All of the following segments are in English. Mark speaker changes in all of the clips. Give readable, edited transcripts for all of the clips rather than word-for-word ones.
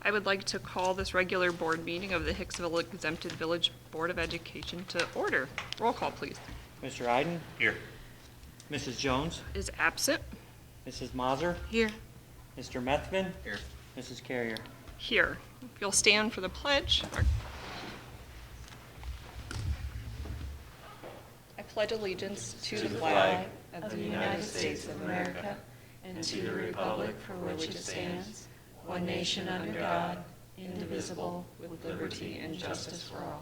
Speaker 1: I would like to call this regular board meeting of the Hicksville Exempted Village Board of Education to order. Roll call, please.
Speaker 2: Mr. Iden?
Speaker 3: Here.
Speaker 2: Mrs. Jones?
Speaker 1: Is absent.
Speaker 2: Mrs. Mazur?
Speaker 1: Here.
Speaker 2: Mr. Methvin?
Speaker 3: Here.
Speaker 2: Mrs. Carrier?
Speaker 1: Here. If you'll stand for the pledge. I pledge allegiance to the flag
Speaker 4: of the United States of America and to the republic for which it stands, one nation under God, indivisible, with liberty and justice for all.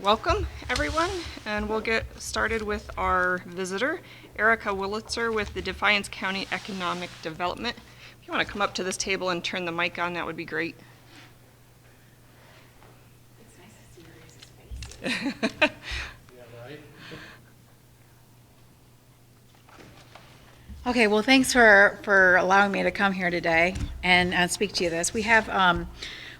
Speaker 1: Welcome, everyone, and we'll get started with our visitor, Erica Willitzer with the Defiance County Economic Development. If you want to come up to this table and turn the mic on, that would be great.
Speaker 4: It's nice to see your guys' faces. Okay, well, thanks for allowing me to come here today and speak to you this. We have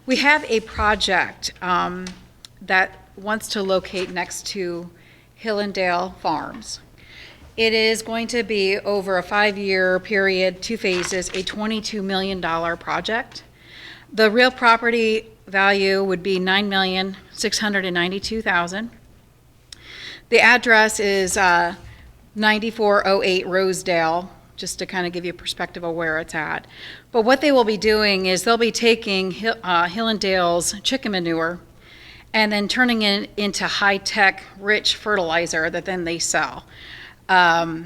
Speaker 4: a project that wants to locate next to Hillendale Farms. It is going to be over a 5-year period, 2 phases, a $22 million project. The real property value would be $9,692,000. The address is 9408 Rosedale, just to kind of give you a perspective of where it's at. But what they will be doing is they'll be taking Hillendale's chicken manure and then turning it into high-tech, rich fertilizer that then they sell. I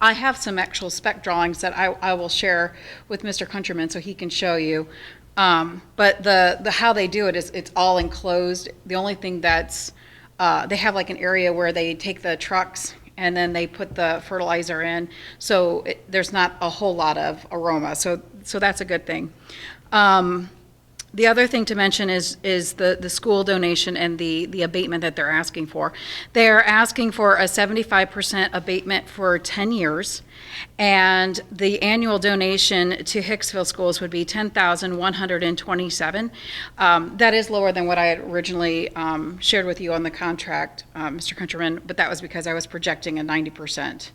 Speaker 4: have some actual spec drawings that I will share with Mr. Countryman so he can show you. But the how they do it is it's all enclosed. The only thing that's they have like an area where they take the trucks and then they put the fertilizer in, so there's not a whole lot of aroma. So that's a good thing. The other thing to mention is the school donation and the abatement that they're asking for. They're asking for a 75% abatement for 10 years, and the annual donation to Hicksville schools would be $10,127. That is lower than what I had originally shared with you on the contract, Mr. Countryman, but that was because I was projecting a 90%.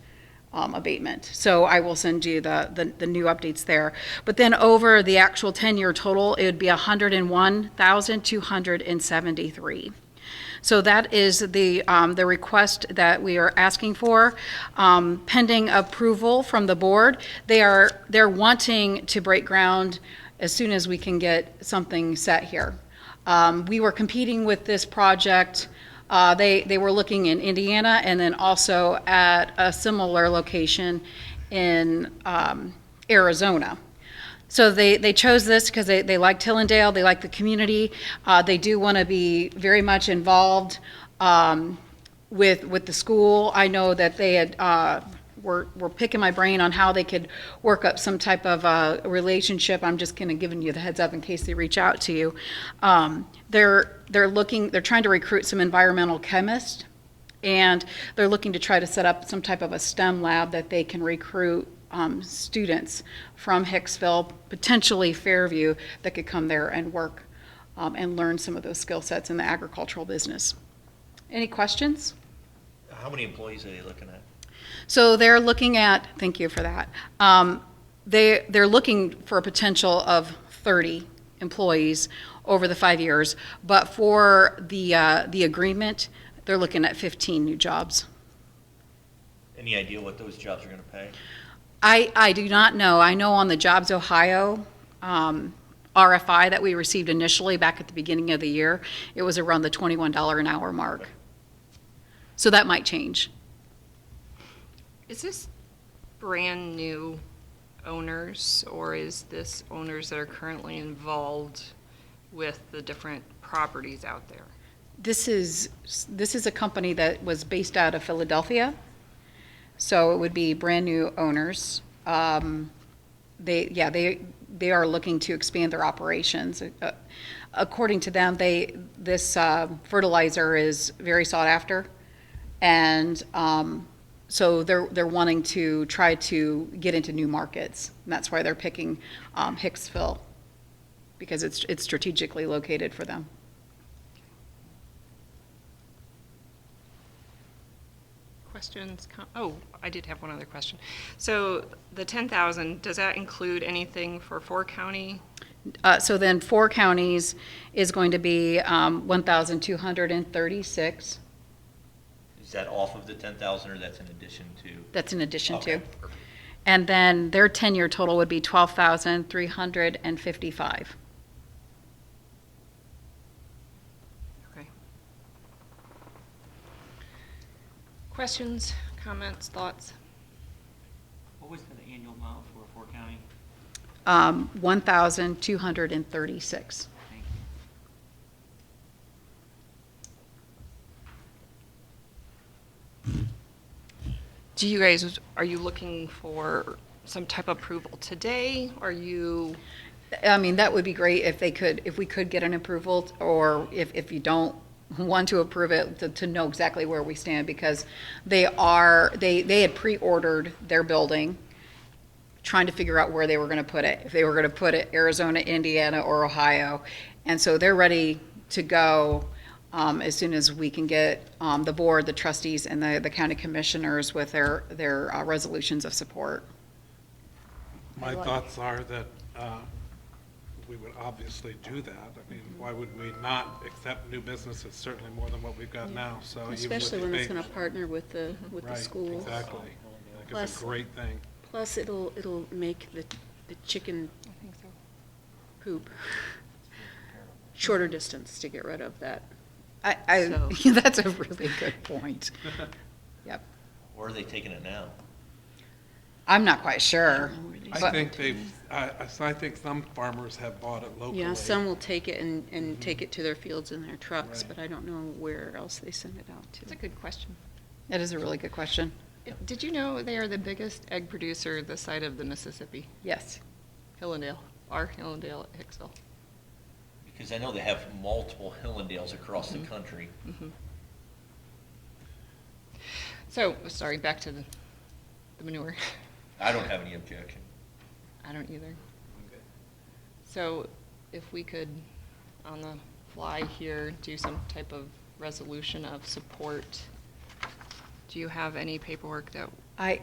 Speaker 4: Abatement. So I will send you the new updates there. But then over the actual 10-year total, it would be $101,273. So that is the request that we are asking for, pending approval from the board. They're wanting to break ground as soon as we can get something set here. We were competing with this project. They were looking in Indiana and then also at a similar location in Arizona. So they chose this because they liked Hillendale, they like the community. They do want to be very much involved with the school. I know that they had were picking my brain on how they could work up some type of a relationship. I'm just kind of giving you the heads up in case they reach out to you. They're trying to recruit some environmental chemists, and they're looking to try to set up some type of a STEM lab that they can recruit students from Hicksville, potentially Fairview, that could come there and work and learn some of those skill sets in the agricultural business. Any questions?
Speaker 3: How many employees are they looking at?
Speaker 4: So they're looking at, thank you for that, they're looking for a potential of 30 employees over the 5 years, but for the agreement, they're looking at 15 new jobs.
Speaker 3: Any idea what those jobs are going to pay?
Speaker 4: I do not know. I know on the Jobs Ohio RFI that we received initially back at the beginning of the year, it was around the $21 an hour mark. So that might change.
Speaker 1: Is this brand new owners, or is this owners that are currently involved with the different properties out there?
Speaker 4: This is a company that was based out of Philadelphia, so it would be brand new owners. They are looking to expand their operations. According to them, this fertilizer is very sought after, and so they're wanting to try to get into new markets, and that's why they're picking Hicksville, because it's strategically located for them.
Speaker 1: questions? Oh, I did have one other question. So the 10,000, does that include anything for 4 county?
Speaker 4: So then 4 counties is going to be 1,236.
Speaker 3: Is that off of the 10,000 or that's in addition to?
Speaker 4: That's in addition
Speaker 3: Okay,
Speaker 4: to.
Speaker 3: perfect.
Speaker 4: And then their 10-year total would be 12,355.
Speaker 1: Okay. Questions, comments, thoughts?
Speaker 2: What was the annual amount for 4 county?
Speaker 4: 1,236.
Speaker 2: Thank you.
Speaker 1: Do you guys, are you looking for some type of approval today? Are you,
Speaker 4: I mean, that would be great if we could get an approval, or if you don't want to approve it, to know exactly where we stand, because they had pre-ordered their building, trying to figure out where they were going to put it, if they were going to put it Arizona, Indiana, or Ohio. And so they're ready to go as soon as we can get the board, the trustees, and the county commissioners with their resolutions of support.
Speaker 5: My thoughts are that we would obviously do that. I mean, why would we not accept new business? It's certainly more than what we've got now, so. even with
Speaker 6: Especially
Speaker 5: the
Speaker 6: when it's
Speaker 5: big-
Speaker 6: going to partner with the
Speaker 5: Right,
Speaker 6: school.
Speaker 5: exactly. I think it's
Speaker 6: Plus-
Speaker 5: a great thing.
Speaker 6: Plus, it'll make the chicken
Speaker 1: I think so.
Speaker 6: poop shorter distance to get rid of that.
Speaker 4: So. That's a really good point. Yep.
Speaker 3: Where are they taking it now?
Speaker 4: I'm not quite sure.
Speaker 5: I
Speaker 4: But-
Speaker 5: think I think some farmers have bought it locally.
Speaker 6: Yeah, some will take it and take it to their fields in their trucks,
Speaker 5: Right.
Speaker 6: but I don't know where else they send it out to.
Speaker 1: That's a good question.
Speaker 4: That is a really good question.
Speaker 1: Did you know they are the biggest egg producer this side of the Mississippi?
Speaker 4: Yes.
Speaker 1: Hillendale, our Hillendale at Hicksville.
Speaker 3: Because I know they have multiple Hillendales across the country.
Speaker 1: So, sorry, back to the manure.
Speaker 3: I don't have any objection.
Speaker 1: I don't either. So if we could, on the fly here, do some type of resolution of support, do you have any paperwork that,
Speaker 4: I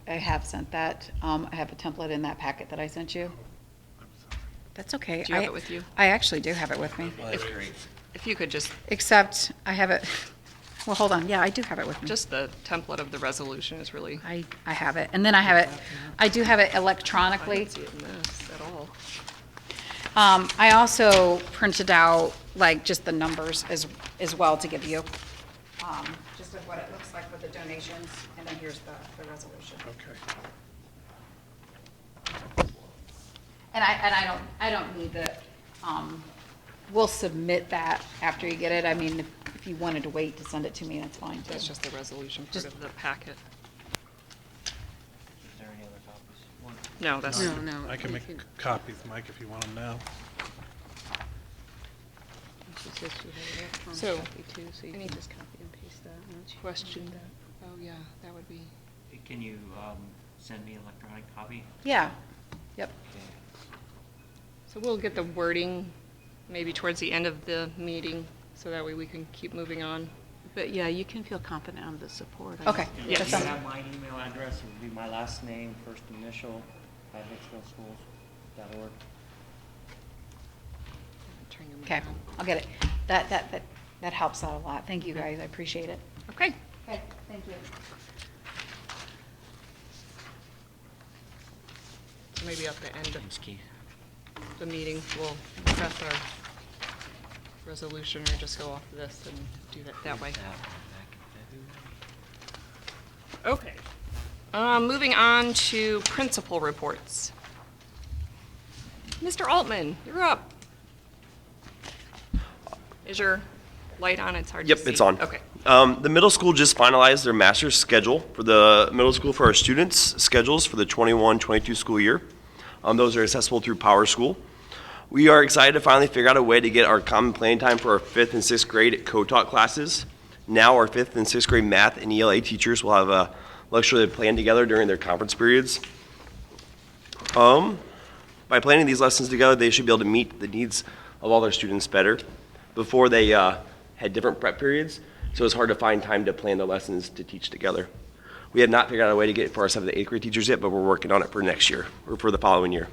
Speaker 4: have sent that. I have a template in that packet that I sent you.
Speaker 5: I'm sorry.
Speaker 4: That's okay.
Speaker 1: Do you have it with you?
Speaker 4: I actually do have it with me.
Speaker 3: Well, that's great.
Speaker 1: if you could just,
Speaker 4: Except I have it, well, hold on. Yeah, I do have it with me.
Speaker 1: just the template of the resolution is really,
Speaker 4: I have it. And then I have it, I do have it
Speaker 1: I
Speaker 4: electronically.
Speaker 1: don't see it in this at all.
Speaker 4: I also printed out like just the numbers as well to give you. Just of what it looks like with the donations, and then here's the resolution.
Speaker 5: Okay.
Speaker 4: And I don't need the, we'll submit that after you get it. I mean, if you wanted to wait to send it to me, that's fine too.
Speaker 1: That's just the resolution part
Speaker 4: Just-
Speaker 1: of the packet.
Speaker 2: Is there any other copies? One.
Speaker 1: No, that's,
Speaker 6: No.
Speaker 5: I can make copies, Mike, if you want them now.
Speaker 6: She says she had an electronic
Speaker 1: So,
Speaker 6: copy too, so you
Speaker 1: any
Speaker 6: can just copy and paste that once you
Speaker 1: question,
Speaker 6: do that.
Speaker 1: oh yeah, that would be,
Speaker 2: Can you send me an electronic copy?
Speaker 4: Yeah, yep.
Speaker 1: so we'll get the wording maybe towards the end of the meeting, so that way we can keep moving on.
Speaker 6: But yeah, you can feel confident on the support. I
Speaker 4: Okay.
Speaker 6: think.
Speaker 1: Yeah.
Speaker 2: You
Speaker 1: That sounds-
Speaker 2: have my email address, it would be my last name, first initial, at hicksvilleschools.org.
Speaker 1: Turn your mic
Speaker 4: Okay,
Speaker 1: on.
Speaker 4: I'll get it. That helps out a lot. Thank you, guys. I appreciate it.
Speaker 1: Okay,
Speaker 4: Okay, thank you.
Speaker 1: so maybe at the end of
Speaker 2: Thanks, Keith.
Speaker 1: the meeting, we'll discuss our resolution, or just go off of this and do that that way. Okay. Moving on to principal reports. Mr. Altman, you're up. Is your light on? It's hard to see.
Speaker 7: Yep, it's on.
Speaker 1: Okay.
Speaker 7: The middle school just finalized their master's schedule for the middle school for our students' schedules for the 21-22 school year. Those are accessible through Power School. We are excited to finally figure out a way to get our common planning time for our 5th and 6th grade co-taught classes. Now our 5th and 6th grade math and ELA teachers will have a lecture they plan together during their conference periods. By planning these lessons together, they should be able to meet the needs of all their students better. Before they had different prep periods, so it's hard to find time to plan the lessons to teach together. We have not figured out a way to get it for our 7th to 8th grade teachers yet, but we're working on it for next year, or for the following year.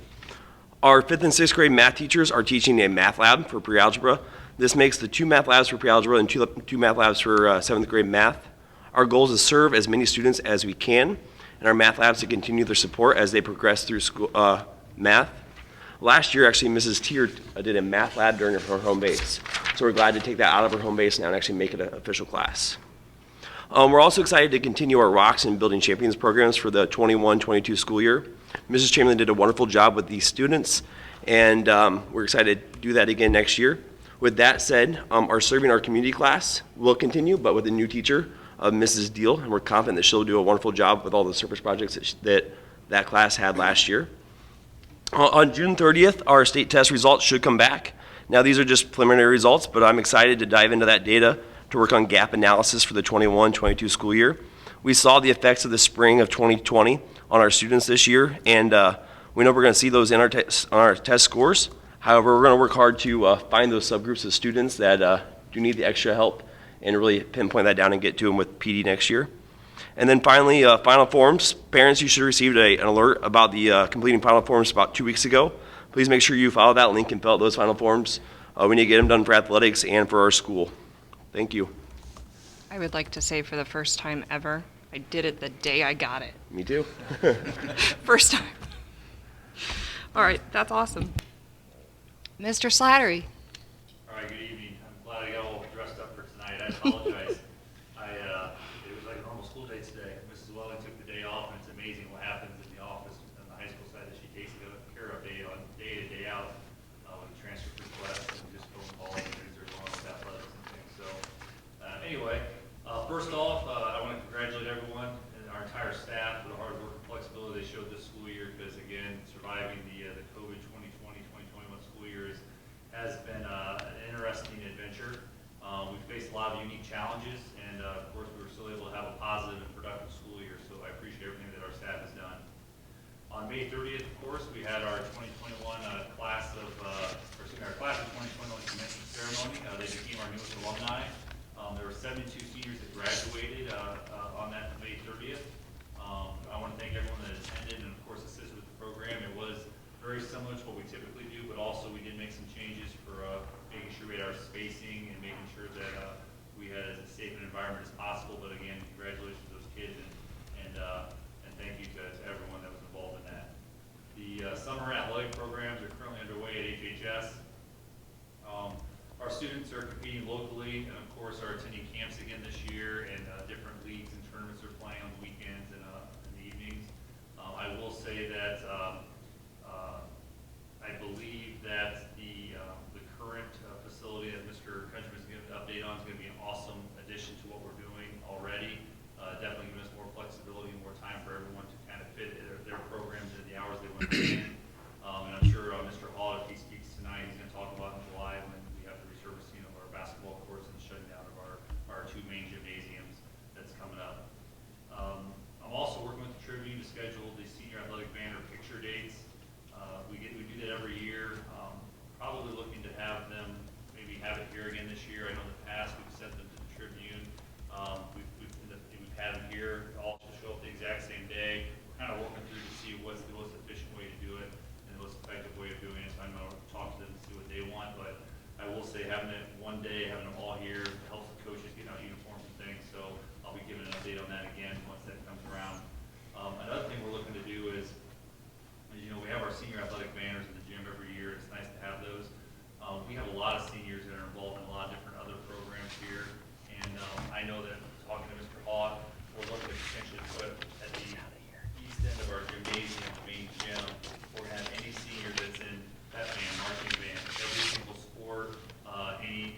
Speaker 7: Our 5th and 6th grade math teachers are teaching a math lab for pre-algebra. This makes the 2 math labs for pre-algebra and two math labs for 7th grade math. Our goal is to serve as many students as we can, and our math labs to continue their support as they progress through school math. Last year, actually, Mrs. Tier did a math lab during her home base. So we're glad to take that out of her home base now and actually make it an official class. We're also excited to continue our Rocks and Building Champions programs for the 21-22 school year. Mrs. Chamberlain did a wonderful job with these students, and we're excited to do that again next year. With that said, our Serving Our Community class will continue, but with a new teacher, Mrs. Deal, and we're confident that she'll do a wonderful job with all the service projects that class had last year. On June 30th, our state test results should come back. Now, these are just preliminary results, but I'm excited to dive into that data to work on gap analysis for the 21-22 school year. We saw the effects of the spring of 2020 on our students this year, and we know we're going to see those in on our test scores. However, we're going to work hard to find those subgroups of students that do need the extra help and really pinpoint that down and get to them with PD next year. And then finally, final forms. Parents, you should have received an alert about the completing final forms about 2 weeks ago. Please make sure you follow that link and fill out those final forms. We need to get them done for athletics and for our school. Thank you.
Speaker 1: I would like to say for the first time ever, I did it the day I got it.
Speaker 7: Me too.
Speaker 1: First time. All right, that's awesome. Mr. Slattery.
Speaker 8: All right, good evening. I'm glad I got all dressed up for tonight. I apologize. It was like a normal school day today. Mrs. Welling took the day off, and it's amazing what happens in the office on the high school side that she takes care of day in, day out with transfer requests and just phone calls and things are going on with athletics and things. So anyway, first off, I want to congratulate everyone and our entire staff for the hard work and flexibility they showed this school year because, again, surviving the COVID 2020-2021 school year has been an interesting adventure. We've faced a lot of unique challenges, and of course, we were still able to have a positive and productive school year, so I appreciate everything that our staff has done. On May 30th, of course, we had our 2021 class of 2021 commencement ceremony. They became our newest alumni. There were 72 seniors that graduated on that May 30th. I want to thank everyone that attended and, of course, assisted with the program. It was very similar to what we typically do, but also we did make some changes for making sure we had our spacing and making sure that we had as safe an environment as possible. But again, congratulations to those kids and thank you to everyone that was involved in that. The summer athletic programs are currently underway at HHS. Our students are competing locally and of course are attending camps again this year, and different leagues and tournaments are playing on the weekends and in the evenings. I will say that I believe that the current facility that Mr. Countryman is going to update on is going to be an awesome addition to what we're doing already. Definitely giving us more flexibility and more time for everyone to kind of fit their programs into the hours they want to be in. And I'm sure Mr. Hall, if he speaks tonight, he's going to talk about in July when we have the resurfacing of our basketball courts and the shutting down of our 2 main gymnasiums that's coming up. I'm also working with the Tribune to schedule the senior athletic banner picture dates. We do that every year. Probably looking to have them maybe have it here again this year. I know in the past we've sent them to the Tribune. We've had them here all to show up the exact same day. We're kind of working through to see what's the most efficient way to do it and the most effective way of doing it. So I'm going to talk to them and see what they want. But I will say having it one day, having them all here helps the coaches get out uniforms and things. So I'll be giving an update on that again once that comes around. Another thing we're looking to do is, you know, we have our senior athletic banners in the gym every year. It's nice to have those. We have a lot of seniors that are involved in a lot of different other programs here. And I know that talking to Mr. Hawk, we're looking to potentially put at the east end of our gymnasium, the main gym, we're going to have any senior that's in pep band, marching band, every single sport, any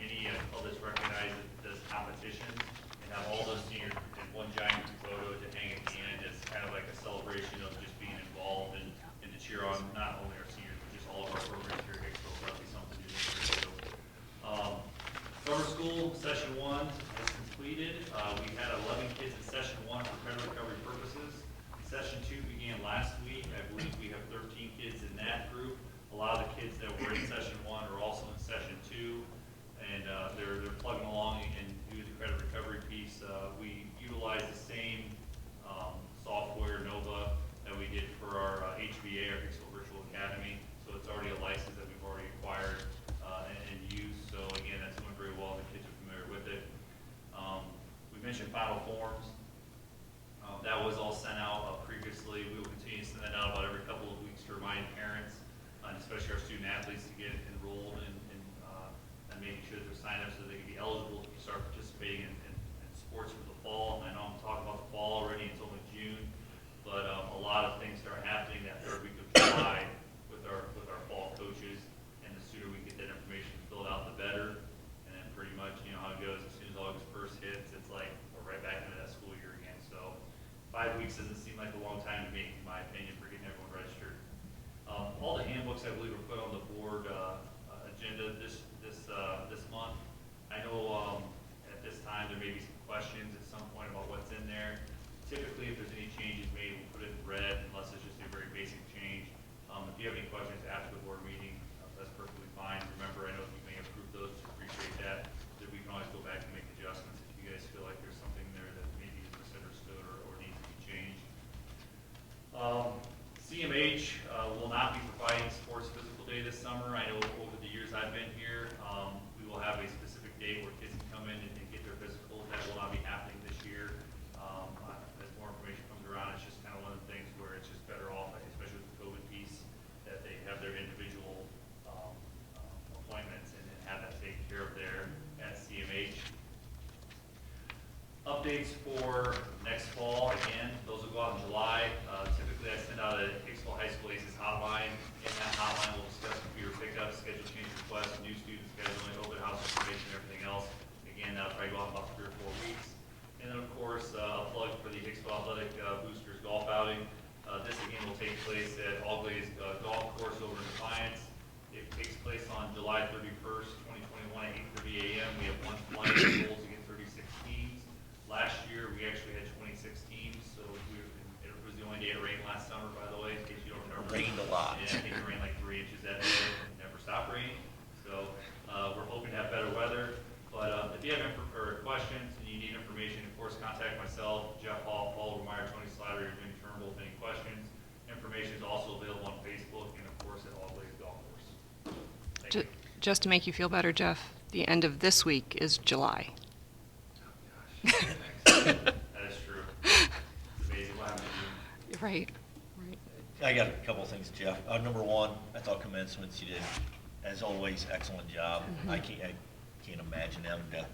Speaker 8: club that's recognized that does competitions, and have all those seniors in one giant photo to hang at the end as kind of like a celebration of just being involved and to cheer on not only our seniors, but just all of our programs here at Hicksville. So that'll be something to do this year. So, summer school session 1 is completed. We had 11 kids in session 1 for credit recovery purposes. Session 2 began last week. I believe we have 13 kids in that group. A lot of the kids that were in session 1 are also in session 2, and they're plugging along and do the credit recovery VVA, or Hicksville Virtual Academy. So it's already a license that we've already acquired and used. So again, that's doing very well. The kids are familiar with it. We mentioned final forms. That was all sent out previously. We will continue to send that out about every couple of weeks to remind parents, and especially our student athletes, to get enrolled and making sure that they're signed up so they can be eligible to start participating in sports for the fall. And I know I'm talking about the fall already, it's only June, but a lot of things start happening that third week of July with our fall coaches, and the sooner we get that information filled out, the better. And then pretty much, you know how it goes, as soon as August 1st hits, it's like we're right back into that school year again. So 5 weeks doesn't seem like a long time to me, in my opinion, for getting everyone registered. All the handbooks, I believe, are put on the board agenda this month. I know at this time there may be some questions at some point about what's in there. Typically, if there's any changes made, we'll put it in red, unless it's just a very basic change. If you have any questions after the board meeting, that's perfectly fine. Remember, I know you may approve those, appreciate that. That we can always go back and make adjustments if you guys feel like there's something there that maybe is misunderstood or needs to be changed. CMH will not be providing sports physical day this summer. I know over the years I've been here, we will have a specific date where kids can come in and get their physicals. That will not be happening this year. As more information comes around, it's just kind of one of the things where it's just better off, especially with the COVID piece, that they have their individual appointments and have that taken care of there at CMH. Updates for next fall, again, those will go out in July. Typically, I send out a Hicksville High School ACES hotline. In that hotline, we'll discuss computer pickups, schedule change requests, new student scheduling, open house information, and everything else. Again, that'll probably go out in about 3 or 4 weeks. And then, of course, a plug for the Hicksville Athletic Boosters Golf Outing. This, again, will take place at Allglaze Golf Course over in Defiance. It takes place on July 31st, 2021 at 8:30 a.m. We have one flight goals against 36 teams. Last year, we actually had 26 teams, so it was the only day it rained last summer, by the way, in case you don't remember.
Speaker 3: It rained a lot.
Speaker 8: Yeah, I think it rained like 3 inches that day, and never stopped raining. So we're hoping to have better weather. But if you have questions and you need information, of course, contact myself, Jeff Hall, Paul Overmeyer, Tony Slider, or Jimmy Turnbull with any questions. Information is also available on Facebook and, of course, at Allglaze Golf Course. Thank you.
Speaker 1: Just to make you feel better, Jeff, the end of this week is July.
Speaker 8: That is true. It's amazing what happens in June.
Speaker 1: Right.
Speaker 3: I got a couple of things, Jeff. Number one, I thought commencements you did, as always, excellent job. I can't imagine having to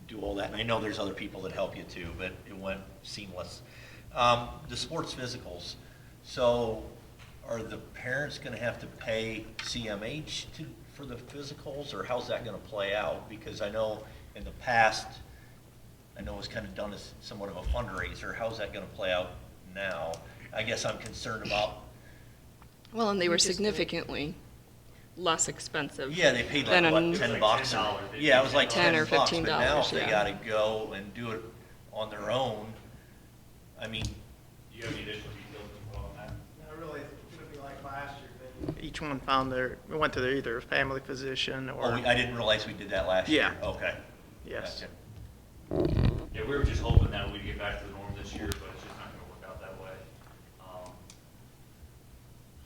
Speaker 3: do all that. And I know there's other people that help you too, but it went seamless. The sports physicals. So are the parents going to have to pay CMH for the physicals, or how's that going to play out? Because I know in the past, I know it was kind of done as somewhat of a fundraiser. How's that going to play out now? I guess I'm concerned about.
Speaker 1: Well, and they were
Speaker 6: just-
Speaker 1: significantly less expensive.
Speaker 3: Yeah, they paid like,
Speaker 1: than
Speaker 3: what,
Speaker 1: a-
Speaker 3: $10?
Speaker 8: Like $10.
Speaker 3: Yeah, it was like
Speaker 1: 10
Speaker 3: $10
Speaker 1: or $15,
Speaker 3: But now if they
Speaker 1: yeah.
Speaker 3: gotta go and do it on their own, I mean,
Speaker 8: Do you have any additional details on that?
Speaker 9: Not really, it's gonna be like last year, but each one went to their either family physician or.
Speaker 3: I didn't realize we did that last year.
Speaker 9: Yeah.
Speaker 3: Okay.
Speaker 9: Yes.
Speaker 3: Gotcha.
Speaker 8: Yeah, we were just hoping that we'd get back to the norm this year, but it's just not gonna work out that way.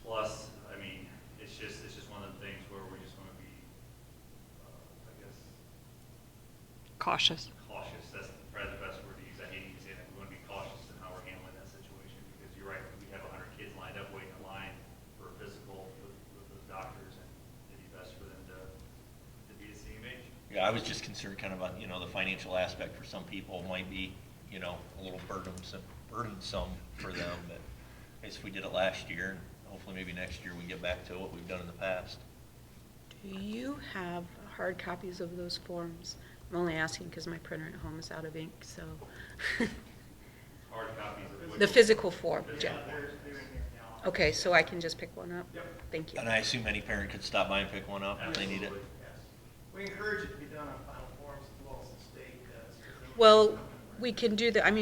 Speaker 8: Plus, I mean, it's just one of the things where we're just gonna be, I guess,
Speaker 1: Cautious.
Speaker 8: cautious. That's probably the best word to use. I hate using it. We're gonna be cautious in how we're handling that situation, because you're right, we have 100 kids lined up waiting in line for a physical with those doctors, and it'd be best for them to be a CMH.
Speaker 3: Yeah, I was just concerned kind of about, the financial aspect for some people might be, a little burdensome for them, but I guess we did it last year, and hopefully maybe next year we get back to what we've done in the past.
Speaker 6: Do you have hard copies of those forms? I'm only asking because my printer at home is out of ink, so.
Speaker 8: Hard copies of which.
Speaker 6: The physical form,
Speaker 8: Physical
Speaker 6: Jeff.
Speaker 8: forms.
Speaker 6: Okay, so I can just pick one up?
Speaker 8: Yep.
Speaker 6: Thank you.
Speaker 3: And I assume any parent could stop by and pick one up if they need it.
Speaker 8: Absolutely.
Speaker 9: We encourage it to be done on final forms as well as the state does.
Speaker 6: Well, we can do that,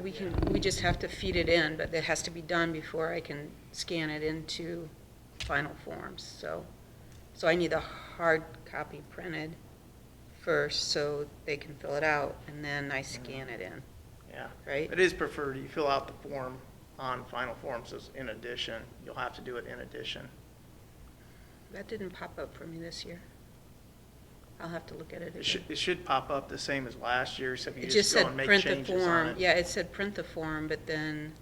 Speaker 6: we just have to feed it in, but that has to be done before I can scan it into final forms, so I need the hard copy printed first, so they can fill it out, and then I scan it in,
Speaker 9: Yeah.
Speaker 6: right?
Speaker 9: It is preferred, you fill out the form on final forms is in addition. You'll have to do it in addition.
Speaker 6: That didn't pop up for me this year. I'll have to look at it again.
Speaker 9: It should pop up the same as last year, except you
Speaker 6: It
Speaker 9: just
Speaker 6: just
Speaker 9: go
Speaker 6: said
Speaker 9: and make
Speaker 6: print the
Speaker 9: changes on
Speaker 6: form.
Speaker 9: it.
Speaker 6: Yeah, it said print the form, but then,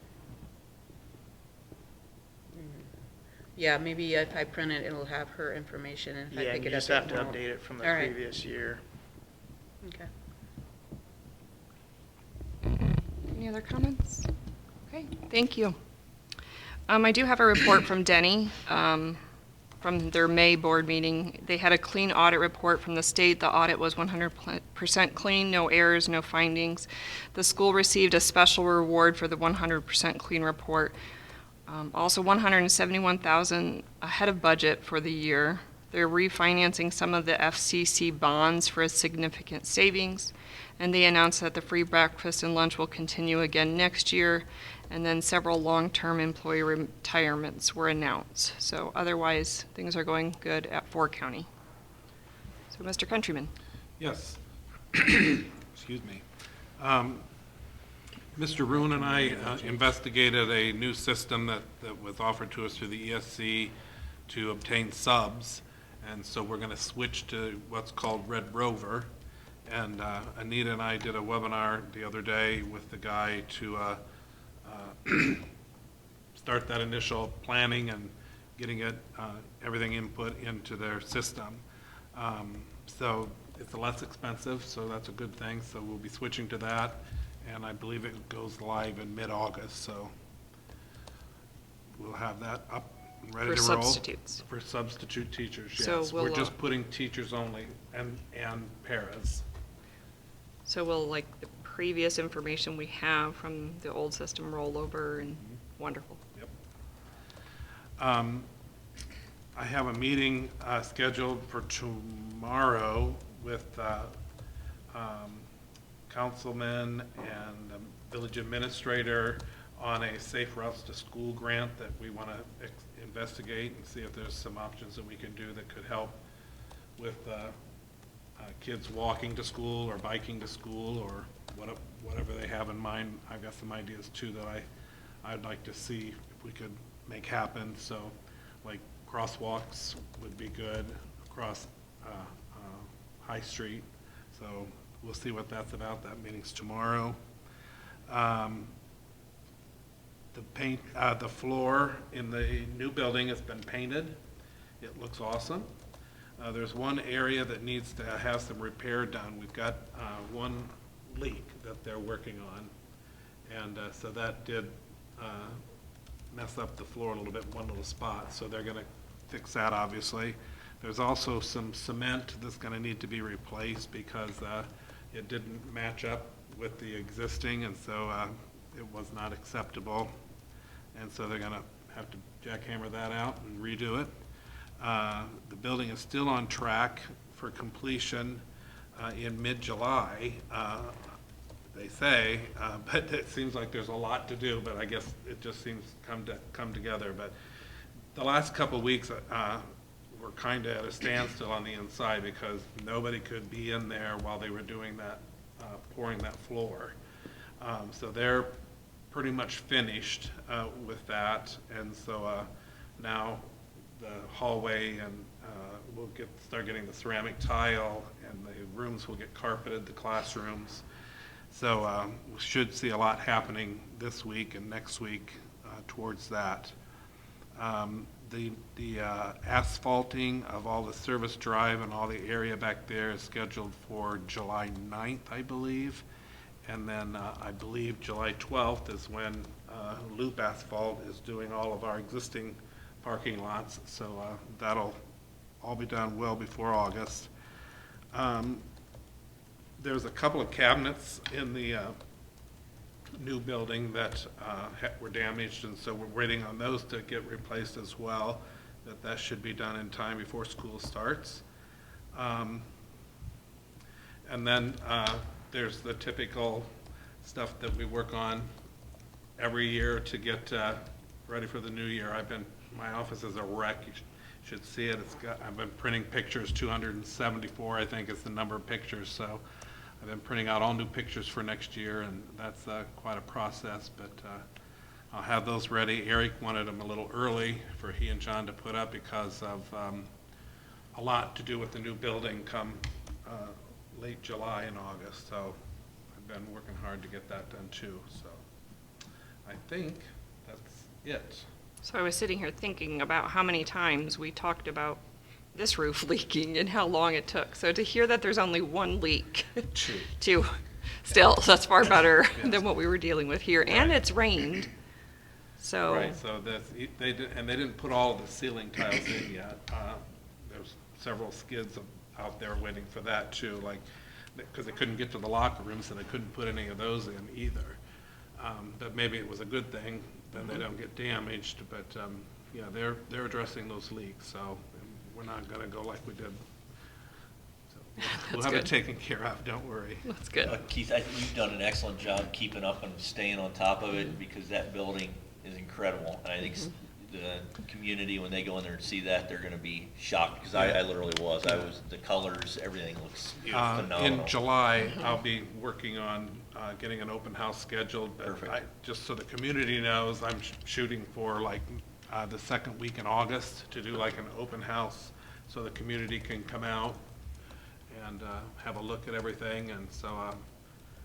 Speaker 6: yeah, maybe if I print it, it'll have her information, and if I
Speaker 9: Yeah,
Speaker 6: pick
Speaker 9: and you
Speaker 6: it up,
Speaker 9: just have
Speaker 6: it
Speaker 9: to
Speaker 6: won't.
Speaker 9: update it from the
Speaker 6: All right.
Speaker 9: previous year.
Speaker 6: Okay.
Speaker 1: Any other comments? Okay, thank you. I do have a report from Denny, from their May board meeting. They had a clean audit report from the state. The audit was 100% clean, no errors, no findings. The school received a special reward for the 100% clean report. Also $171,000 ahead of budget for the year. They're refinancing some of the FCC bonds for a significant savings. And they announced that the free breakfast and lunch will continue again next year. And then several long-term employee retirements were announced. So otherwise, things are going good at Ford County. So Mr. Countryman.
Speaker 5: Yes. Excuse me. Mr. Roon and I investigated a new system that was offered to us through the ESC to obtain subs. And so we're going to switch to what's called Red Rover. And Anita and I did a webinar the other day with the guy to start that initial planning and getting it, everything input into their system. So it's less expensive, so that's a good thing. So we'll be switching to that, and I believe it goes live in mid-August. So we'll have that up and ready to
Speaker 1: For
Speaker 5: roll.
Speaker 1: substitutes.
Speaker 5: For substitute teachers, yes.
Speaker 1: So
Speaker 5: We're
Speaker 1: we'll,
Speaker 5: just putting teachers only and paras.
Speaker 1: So will, like, the previous information we have from the old system roll over, and wonderful.
Speaker 5: Yep. I have a meeting scheduled for tomorrow with councilman and village administrator on a safe routes to school grant that we want to investigate and see if there's some options that we can do that could help with kids walking to school or biking to school or whatever they have in mind. I've got some ideas too that I'd like to see if we could make happen. So like crosswalks would be good across High Street. So we'll see what that's about. That meeting's tomorrow. The floor in the new building has been painted. It looks awesome. There's one area that needs to have some repair done. We've got one leak that they're working on. And so that did mess up the floor a little bit in one little spot. So they're gonna fix that, obviously. There's also some cement that's gonna need to be replaced because it didn't match up with the existing, and so it was not acceptable. And so they're gonna have to jackhammer that out and redo it. The building is still on track for completion in mid-July, they say, but it seems like there's a lot to do, but I guess it just seems to come together. But the last couple of weeks were kind of at a standstill on the inside because nobody could be in there while they were doing that, pouring that floor. So they're pretty much finished with that, and so now the hallway and we'll start getting the ceramic tile, and the rooms will get carpeted, the classrooms. So we should see a lot happening this week and next week towards that. The asphalting of all the service drive and all the area back there is scheduled for July 9th, I believe. And then I believe July 12th is when Loop Asphalt is doing all of our existing parking lots. So that'll all be done well before August. There's a couple of cabinets in the new building that were damaged, and so we're waiting on those to get replaced as well. That should be done in time before school starts. And then there's the typical stuff that we work on every year to get ready for the new year. My office is a wreck. You should see it. I've been printing pictures, 274 I think is the number of pictures. So I've been printing out all new pictures for next year, and that's quite a process, but I'll have those ready. Eric wanted them a little early for he and John to put up because of a lot to do with the new building come late July and August. So I've been working hard to get that done too. So I think that's it.
Speaker 1: So I was sitting here thinking about how many times we talked about this roof leaking and how long it took. So to hear that there's only one leak, two, still, that's far better than what we were dealing with here. And it's rained, so.
Speaker 5: Right, so they didn't put all of the ceiling tiles in yet. There's several skids out there waiting for that too, like, because they couldn't get to the locker rooms and they couldn't put any of those in either. But maybe it was a good thing, then they don't get damaged, but yeah, they're addressing those leaks, so we're not gonna go like we did. So we'll have it taken care of, don't worry.
Speaker 1: That's good.
Speaker 3: Keith, I think you've done an excellent job keeping up and staying on top of it, because that building is incredible. And I think the community, when they go in there and see that, they're gonna be shocked, because I literally was. The colors, everything looks phenomenal.
Speaker 5: In July, I'll be working on getting an open house scheduled. But
Speaker 3: Perfect.
Speaker 5: just so the community knows, I'm shooting for like the second week in August to do like an open house so the community can come out and have a look at everything. And so,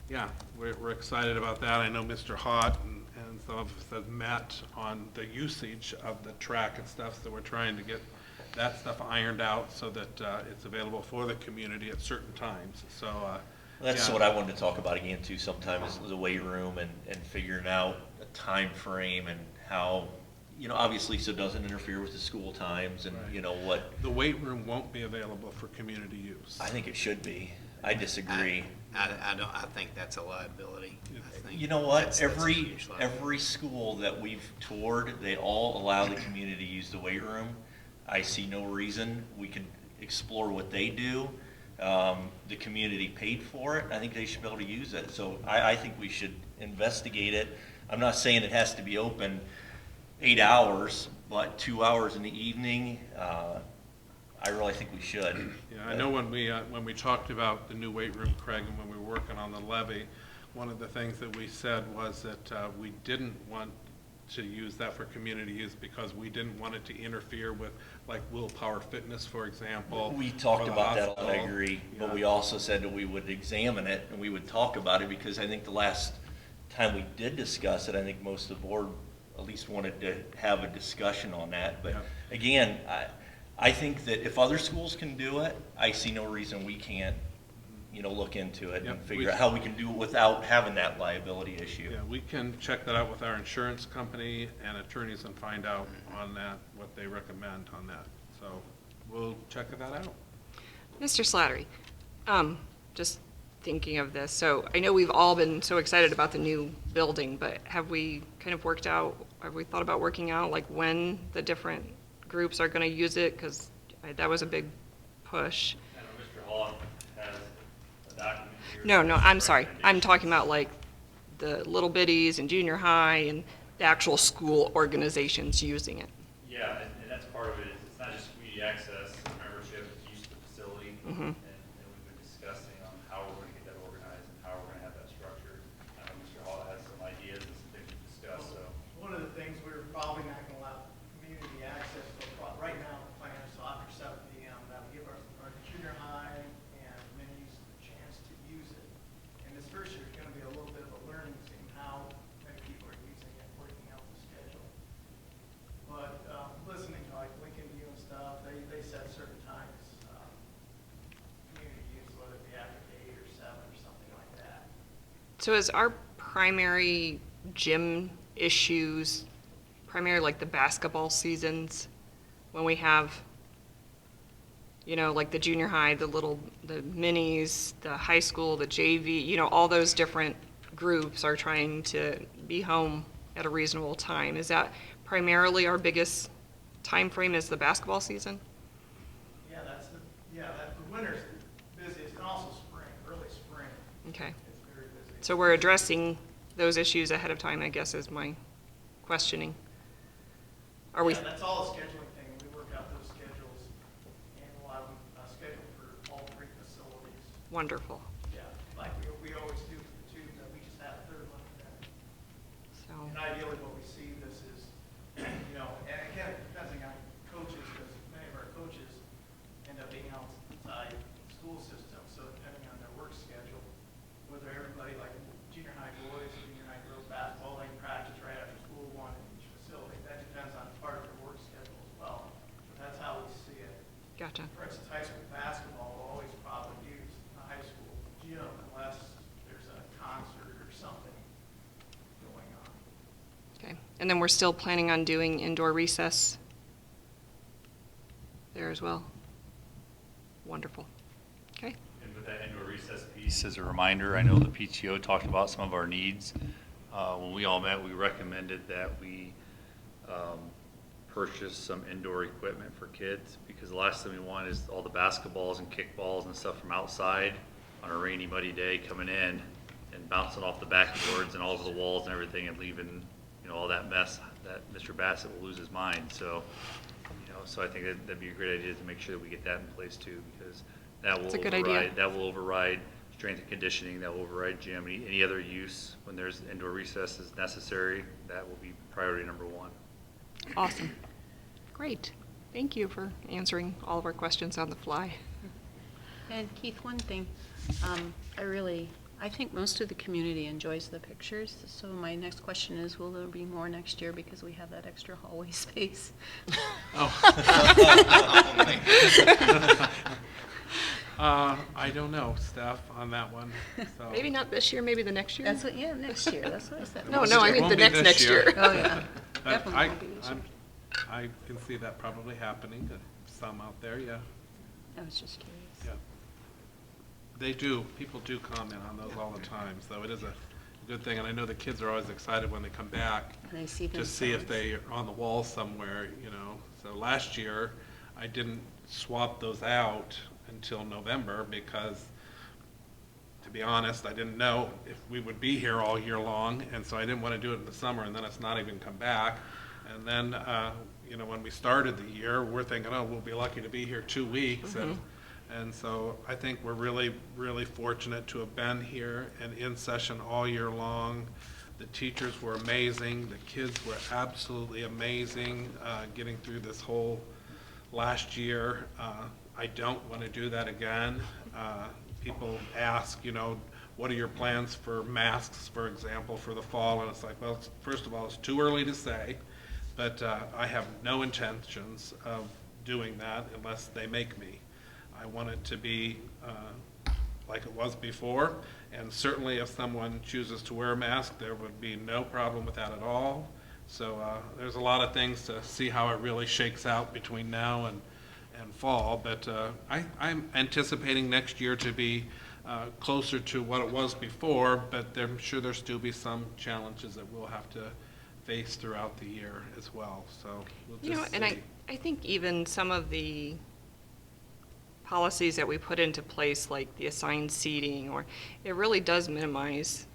Speaker 5: yeah, we're excited about that. I know Mr. Hott and some of us have met on the usage of the track and stuff, so we're trying to get that stuff ironed out so that it's available for the community at certain times. So
Speaker 3: That's
Speaker 5: yeah.
Speaker 3: what I wanted to talk about again too sometime, is the weight room and figuring out a time frame and how, obviously so it doesn't interfere with the school times and,
Speaker 5: Right.
Speaker 3: what.
Speaker 5: The weight room won't be available for community use.
Speaker 3: I think it should be. I disagree.
Speaker 10: I think that's a liability. I think
Speaker 3: You know what?
Speaker 10: that's a huge liability.
Speaker 3: Every school that we've toured, they all allow the community to use the weight room. I see no reason. We could explore what they do. The community paid for it. I think they should be able to use it. So I think we should investigate it. I'm not saying it has to be open 8 hours, but 2 hours in the evening, I really think we should.
Speaker 5: Yeah, I know when we talked about the new weight room, Craig, and when we were working on the levy, one of the things that we said was that we didn't want to use that for community use because we didn't want it to interfere with like Willpower Fitness, for example.
Speaker 3: We talked
Speaker 5: or the
Speaker 3: about that, I
Speaker 5: hospital.
Speaker 3: agree, but
Speaker 5: Yeah.
Speaker 3: we also said that we would examine it and we would talk about it, because I think the last time we did discuss it, I think most of the board at least wanted to have a discussion on that. But
Speaker 5: Yeah.
Speaker 3: again, I think that if other schools can do it, I see no reason we can't, look into it and
Speaker 5: Yep,
Speaker 3: figure out how we can do it without having that liability issue.
Speaker 5: Yeah, we can check that out with our insurance company and attorneys and find out on that, what they recommend on that. So we'll check that out.
Speaker 1: Mr. Slattery, just thinking of this, so I know we've all been so excited about the new building, but have we thought about working out like when the different groups are gonna use it? Because that was a big push.
Speaker 8: I know Mr. Hall has a document here.
Speaker 1: No, I'm sorry. I'm talking about like the little biddies and junior high and the actual school organizations using it.
Speaker 8: Yeah, and that's part of it. It's not just community access, membership, it's use of the facility. And we've been discussing on how we're going to get that organized and how we're going to have that structured. I know Mr. Hall has some ideas and some things to discuss, so.
Speaker 9: One of the things we're probably not gonna allow community access to, right now, the plan is after 7 PM, that we give our junior high and minis a chance to use it. And this first year is gonna be a little bit of a learning, seeing how many people are using it, working out the schedule. But, listening to like Lincoln View and stuff, they set certain times, community use, whether it be after 8 or 7 or something like that.
Speaker 1: So is our primary gym issues primarily like the basketball seasons when we have, like the junior high, the minis, the high school, the JV, all those different groups are trying to be home at a reasonable time. Is that primarily our biggest time frame is the basketball season?
Speaker 9: Yeah, the winter's busiest, and also spring, early spring,
Speaker 1: Okay.
Speaker 9: it's very busy.
Speaker 1: So we're addressing those issues ahead of time, I guess, is my questioning. Are we?
Speaker 9: Yeah, that's all a scheduling thing, we work out those schedules, and we'll have them scheduled for all 3 facilities.
Speaker 1: Wonderful.
Speaker 9: Yeah, like we always do for the 2, that we just had a 3rd one.
Speaker 1: So,
Speaker 9: And ideally, what we see
Speaker 1: Gotcha.
Speaker 9: For instance, high school basketball will always probably use the high school gym unless there's a concert or something going on.
Speaker 1: Okay. And then we're still planning on doing indoor recess there as well? Wonderful. Okay.
Speaker 8: And with that indoor recess piece, as a reminder, I know the PTO talked about some of our needs. When we all met, we recommended that we purchase some indoor equipment for kids, because the last thing we want is all the basketballs and kickballs and stuff from outside on a rainy, muddy day coming in and bouncing off the backboards and all over the walls and everything, and leaving, you know, all that mess that Mr. Bassett will lose his mind. So, you know, so I think that'd be a great idea to make sure that we get that in place too, because that will
Speaker 1: That's a good idea.
Speaker 8: override strength and conditioning, that will override gym, any other use when there's indoor recess is necessary, that will be priority number one.
Speaker 1: Awesome. Great. Thank you for answering all of our questions on the fly.
Speaker 6: And Keith, one thing, I think most of the community enjoys the pictures, so my next question is, will there be more next year because we have that extra hallway space?
Speaker 5: I don't know, Steph, on that one, so.
Speaker 1: Maybe not this year, maybe the next year?
Speaker 6: That's what, yeah, next year, that's what I said.
Speaker 1: No, I mean
Speaker 5: Won't
Speaker 1: the
Speaker 5: be this
Speaker 1: next
Speaker 5: year.
Speaker 1: year.
Speaker 6: Oh, yeah.
Speaker 5: But
Speaker 6: Definitely won't be this year.
Speaker 5: I can see that probably happening, some out there, yeah,
Speaker 6: I was just curious.
Speaker 5: yeah. They do, people do comment on those all the time, so it is a good thing, and I know the kids are always excited when they come back
Speaker 6: And I see
Speaker 5: to see if
Speaker 6: themselves.
Speaker 5: they are on the wall somewhere, you know. So last year, I didn't swap those out until November because, to be honest, I didn't know if we would be here all year long, and so I didn't want to do it in the summer, and then it's not even come back. And then, you know, when we started the year, we're thinking, oh, we'll be lucky to be here 2 weeks, and so I think we're really, really fortunate to have been here and in session all year long. The teachers were amazing, the kids were absolutely amazing, getting through this whole last year. I don't want to do that again. People ask, you know, what are your plans for masks, for example, for the fall? And it's like, well, first of all, it's too early to say, but I have no intentions of doing that unless they make me. I want it to be like it was before, and certainly if someone chooses to wear a mask, there would be no problem with that at all. So there's a lot of things to see how it really shakes out between now and fall, but I'm anticipating next year to be closer to what it was before, but I'm sure there'll still be some challenges that we'll have to face throughout the year as well, so we'll
Speaker 1: You know,
Speaker 5: just
Speaker 1: and
Speaker 5: see.
Speaker 1: I think even some of the policies that we put into place, like the assigned seating, or it really does minimize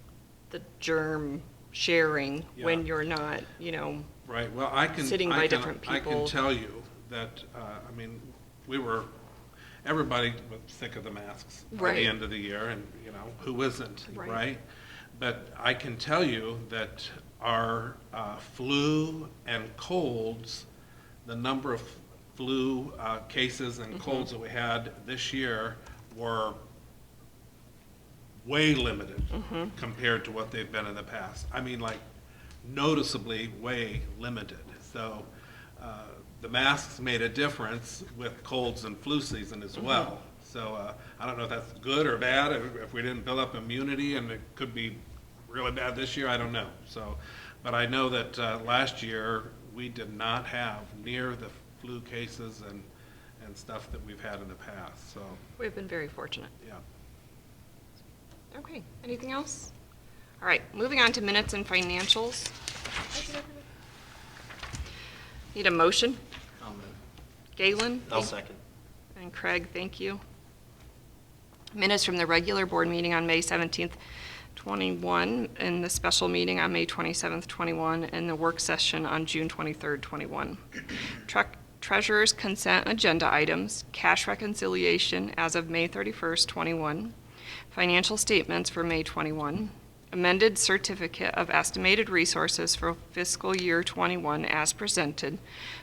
Speaker 1: the germ sharing when
Speaker 5: Yeah.
Speaker 1: you're not, you know,
Speaker 5: Right, well, I can.
Speaker 1: sitting by different
Speaker 5: I can
Speaker 1: people.
Speaker 5: tell you that, I mean, everybody was sick of the masks by
Speaker 1: Right.
Speaker 5: the end of the year, and, you know, who isn't,
Speaker 1: Right.
Speaker 5: right? But I can tell you that our flu and colds, the number of flu cases and colds that we had this year were way limited compared to what they've been in the past. I mean, like, noticeably way limited. So the masks made a difference with colds and flu season as well. So I don't know if that's good or bad, if we didn't build up immunity, and it could be really bad this year, I don't know. So, but I know that last year, we did not have near the flu cases and stuff that we've had in the past, so,
Speaker 1: we've been very fortunate.
Speaker 5: yeah.
Speaker 1: Okay, anything else? All right, moving on to minutes and financials. Need a motion?
Speaker 2: I'll move.
Speaker 1: Galen?
Speaker 3: I'll second.
Speaker 1: And Craig, thank you. Minutes from the regular board meeting on May 17th, 21, and the special meeting on May 27th, 21, and the work session on June 23rd, 21. Treasurer's consent agenda items, cash reconciliation as of May 31st, 21, financial statements for May 21, amended certificate of estimated resources for fiscal year 21 as presented,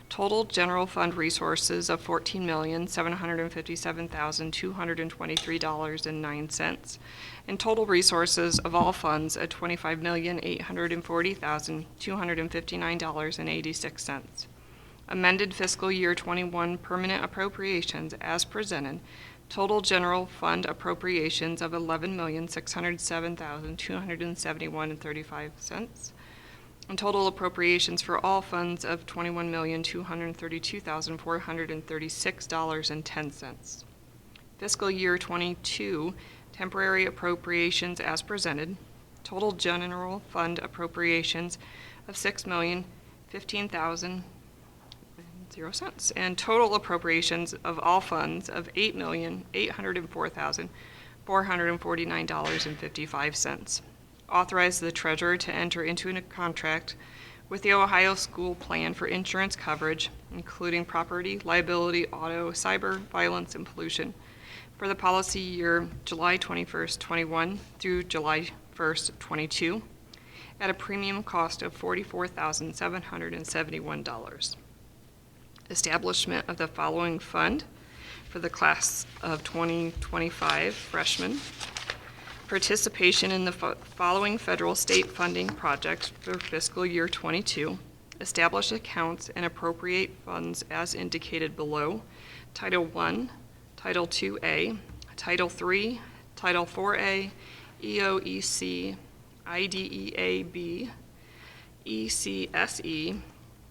Speaker 1: total general fund resources of $14,757,223.09, and total resources of all funds at $25,840,259.86. amended fiscal year 21 permanent appropriations as presented, total general fund appropriations of $11,607,271.35, and total appropriations for all funds of $21,232,436.10. Fiscal year 22 temporary appropriations as presented, total general fund appropriations of $6,015,000 and total appropriations of all funds of $8,804,449.55. Authorize the treasurer to enter into a contract with the Ohio School Plan for insurance coverage, including property, liability, auto, cyber, violence, and pollution, for the policy year July 21st, 21 through July 1st, 22, at a premium cost of $44,771. Establishment of the following fund for the class of 2025 freshmen. Participation in the following federal state funding projects for fiscal year 22. Establish accounts and appropriate funds as indicated below. Title I, Title IIA, Title III, Title IVA, EOEC, IDEA-B, ECSE,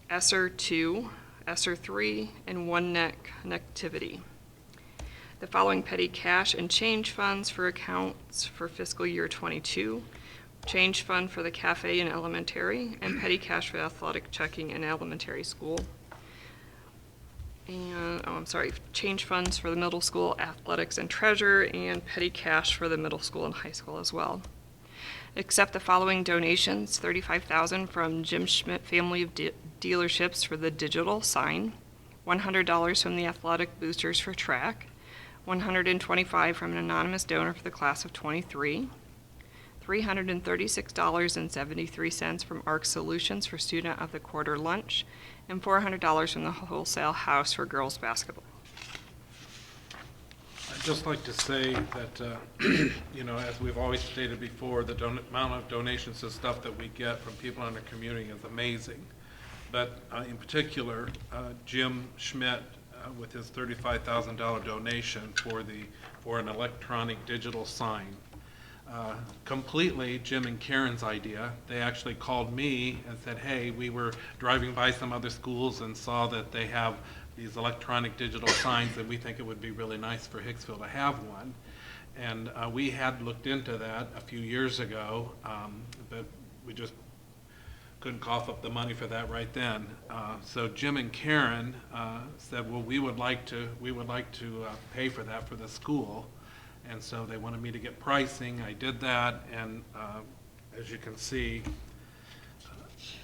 Speaker 1: ESSER II, ESSER III, and OneNet connectivity. The following petty cash and change funds for accounts for fiscal year 22, change fund for the cafe and elementary, and petty cash for athletic checking and elementary school. And, change funds for the middle school, athletics and treasure, and petty cash for the middle school and high school as well. Accept the following donations: $35,000 from Jim Schmidt Family of Dealerships for the digital sign, $100 from the athletic boosters for track, $125 from an anonymous donor for the class of 23, $336.73 from ARC Solutions for student of the quarter lunch, and $400 from the wholesale house for girls basketball.
Speaker 5: I'd just like to say that, as we've always stated before, the amount of donations and stuff that we get from people in the community is amazing. But in particular, Jim Schmidt, with his $35,000 donation for an electronic digital sign, completely Jim and Karen's idea. They actually called me and said, hey, we were driving by some other schools and saw that they have these electronic digital signs, and we think it would be really nice for Hicksville to have one. And we had looked into that a few years ago, but we just couldn't cough up the money for that right then. So Jim and Karen said, well, we would like to pay for that for the school. And so they wanted me to get pricing. I did that, and as you can see,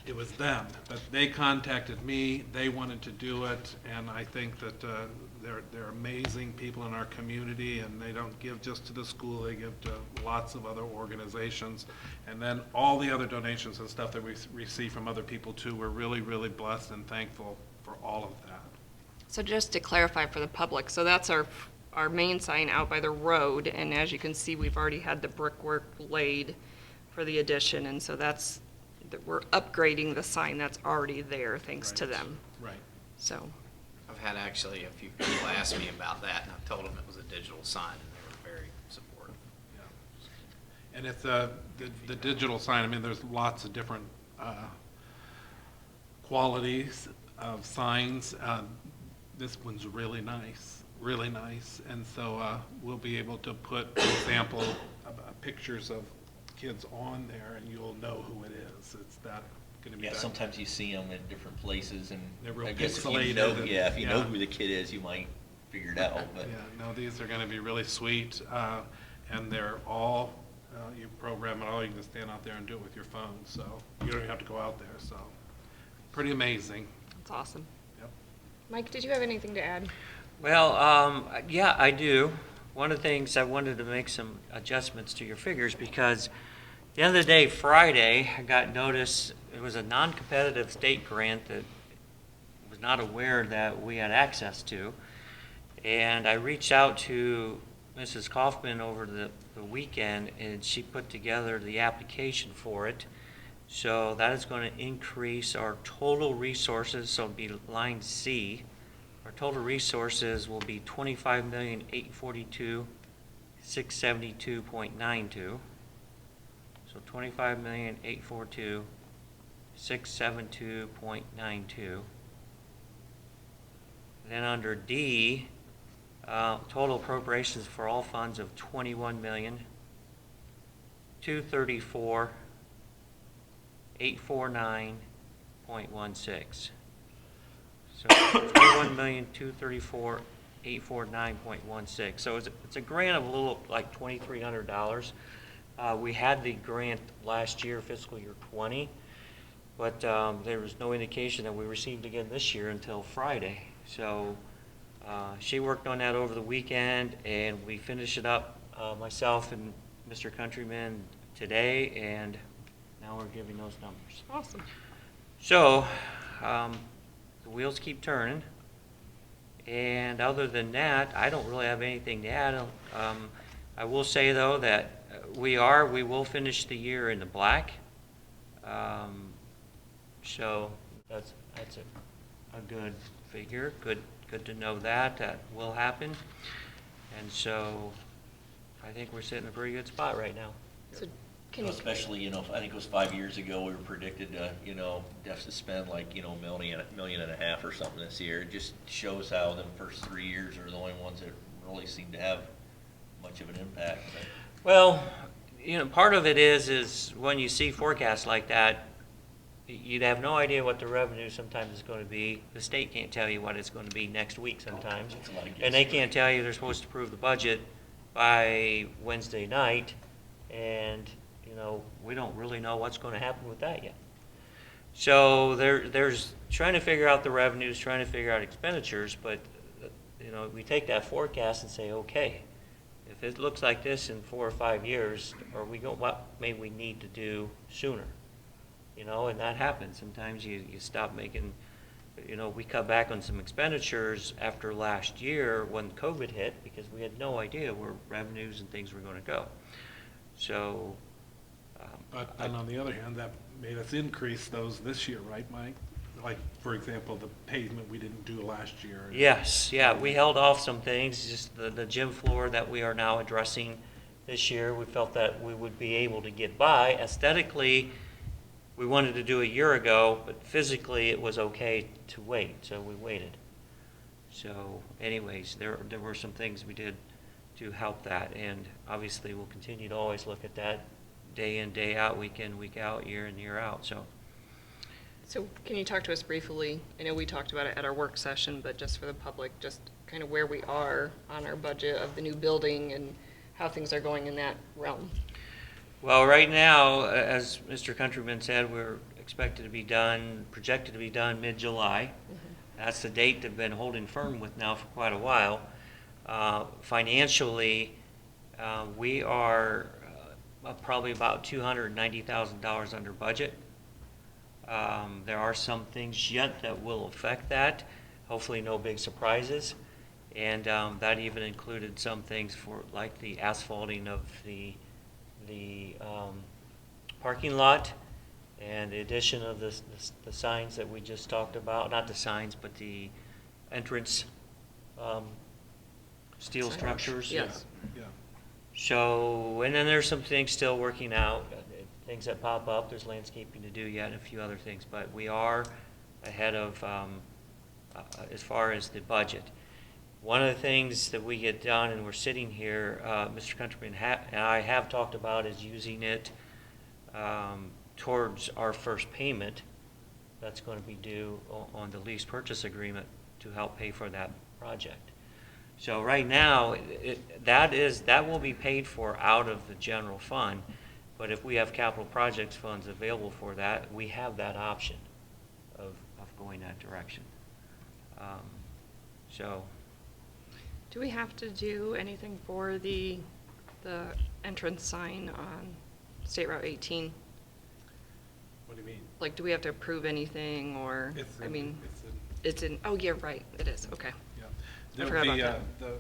Speaker 5: it was them. But they contacted me, they wanted to do it, and I think that they're amazing people in our community, and they don't give just to the school, they give to lots of other organizations. And then all the other donations and stuff that we receive from other people too, we're really, really blessed and thankful for all of that.
Speaker 1: So just to clarify for the public, so that's our main sign out by the road, and as you can see, we've already had the brickwork laid for the addition, and so we're upgrading the sign that's already there, thanks to them.
Speaker 5: Right.
Speaker 1: So.
Speaker 10: I've had actually a few people ask me about that, and I told them it was a digital sign, and they were very supportive.
Speaker 5: Yeah. And it's the digital sign, I mean, there's lots of different qualities of signs. This one's really nice. Really nice, and so we'll be able to put, for example, pictures of kids on there, and you'll know who it is. It's that going to be.
Speaker 3: Yeah, sometimes you see them in different places, and
Speaker 5: they're real
Speaker 3: I guess if
Speaker 5: pixelated.
Speaker 3: you know, if you know who the kid is, you might figure it out. But
Speaker 5: yeah, no, these are going to be really sweet, and they're all you program it all. You can just stand out there and do it with your phone, so you don't even have to go out there. So, pretty amazing.
Speaker 1: That's awesome.
Speaker 5: Yep.
Speaker 1: Mike, did you have anything to add?
Speaker 11: Well, yeah, I do. One of the things I wanted to make some adjustments to your figures, because the other day, Friday, I got notice it was a non-competitive state grant that I was not aware that we had access to. And I reached out to Mrs. Kaufman over the weekend, and she put together the application for it. So that is going to increase our total resources, so it'll be line C. Our total resources will be 25,842,672.92. So 25,842,672.92. Then under D, total appropriations for all funds of 21,234,849.16. So 21,234,849.16. So it's a grant of a little like $2,300. We had the grant last year, fiscal year 20, but there was no indication that we received again this year until Friday. So she worked on that over the weekend, and we finished it up, myself and Mr. Countryman, today, and now we're giving those numbers.
Speaker 1: Awesome.
Speaker 11: So the wheels keep turning, and other than that, I don't really have anything to add. I will say, though, that we will finish the year in the black. So that's a good figure. Good to know that will happen. And so I think we're sitting in a pretty good spot right now.
Speaker 1: So can you,
Speaker 3: Especially, I think it was 5 years ago, we were predicted to, deficit spend like, million and a half or something this year. It just shows how the first 3 years are the only ones that really seem to have much of an impact.
Speaker 11: Well, part of it is when you see forecasts like that, you'd have no idea what the revenue sometimes is going to be. The state can't tell you what it's going to be next week sometimes. And they can't tell you they're supposed to approve the budget by Wednesday night. And, we don't really know what's going to happen with that yet. So there's trying to figure out the revenues, trying to figure out expenditures, but, we take that forecast and say, okay, if it looks like this in 4 or 5 years, what may we need to do sooner? And that happens. Sometimes you stop making, we cut back on some expenditures after last year when COVID hit because we had no idea where revenues and things were going to go. So.
Speaker 5: But then on the other hand, that made us increase those this year, right, Mike? Like, for example, the pavement we didn't do last year.
Speaker 11: Yes, yeah, we held off some things, just the gym floor that we are now addressing this year. We felt that we would be able to get by. Aesthetically, we wanted to do a year ago, but physically it was okay to wait, so we waited. So anyways, there were some things we did to help that, and obviously we'll continue to always look at that day in, day out, week in, week out, year in, year out. So
Speaker 1: can you talk to us briefly? I know we talked about it at our work session, but just for the public, just kind of where we are on our budget of the new building and how things are going in that realm.
Speaker 11: Well, right now, as Mr. Countryman said, we're projected to be done mid-July. That's the date they've been holding firm with now for quite a while. Financially, we are probably about $290,000 under budget. There are some things yet that will affect that. Hopefully no big surprises. And that even included some things for like the asphalting of the parking lot and the addition of the signs that we just talked about. Not the signs, but the entrance steel structures.
Speaker 1: Yes.
Speaker 5: Yeah.
Speaker 11: So, and then there's some things still working out, things that pop up. There's landscaping to do yet and a few other things, but we are ahead of as far as the budget. One of the things that we get done, and we're sitting here, Mr. Countryman and I have talked about, is using it towards our first payment that's going to be due on the lease purchase agreement to help pay for that project. So right now, that will be paid for out of the general fund, but if we have capital projects funds available for that, we have that option of going that direction. So.
Speaker 1: Do we have to do anything for the entrance sign on State Route 18?
Speaker 5: What do you mean?
Speaker 1: Like, do we have to approve anything, or, it's in, oh, yeah, right, it is, okay.
Speaker 5: Yeah.
Speaker 1: I forgot about that.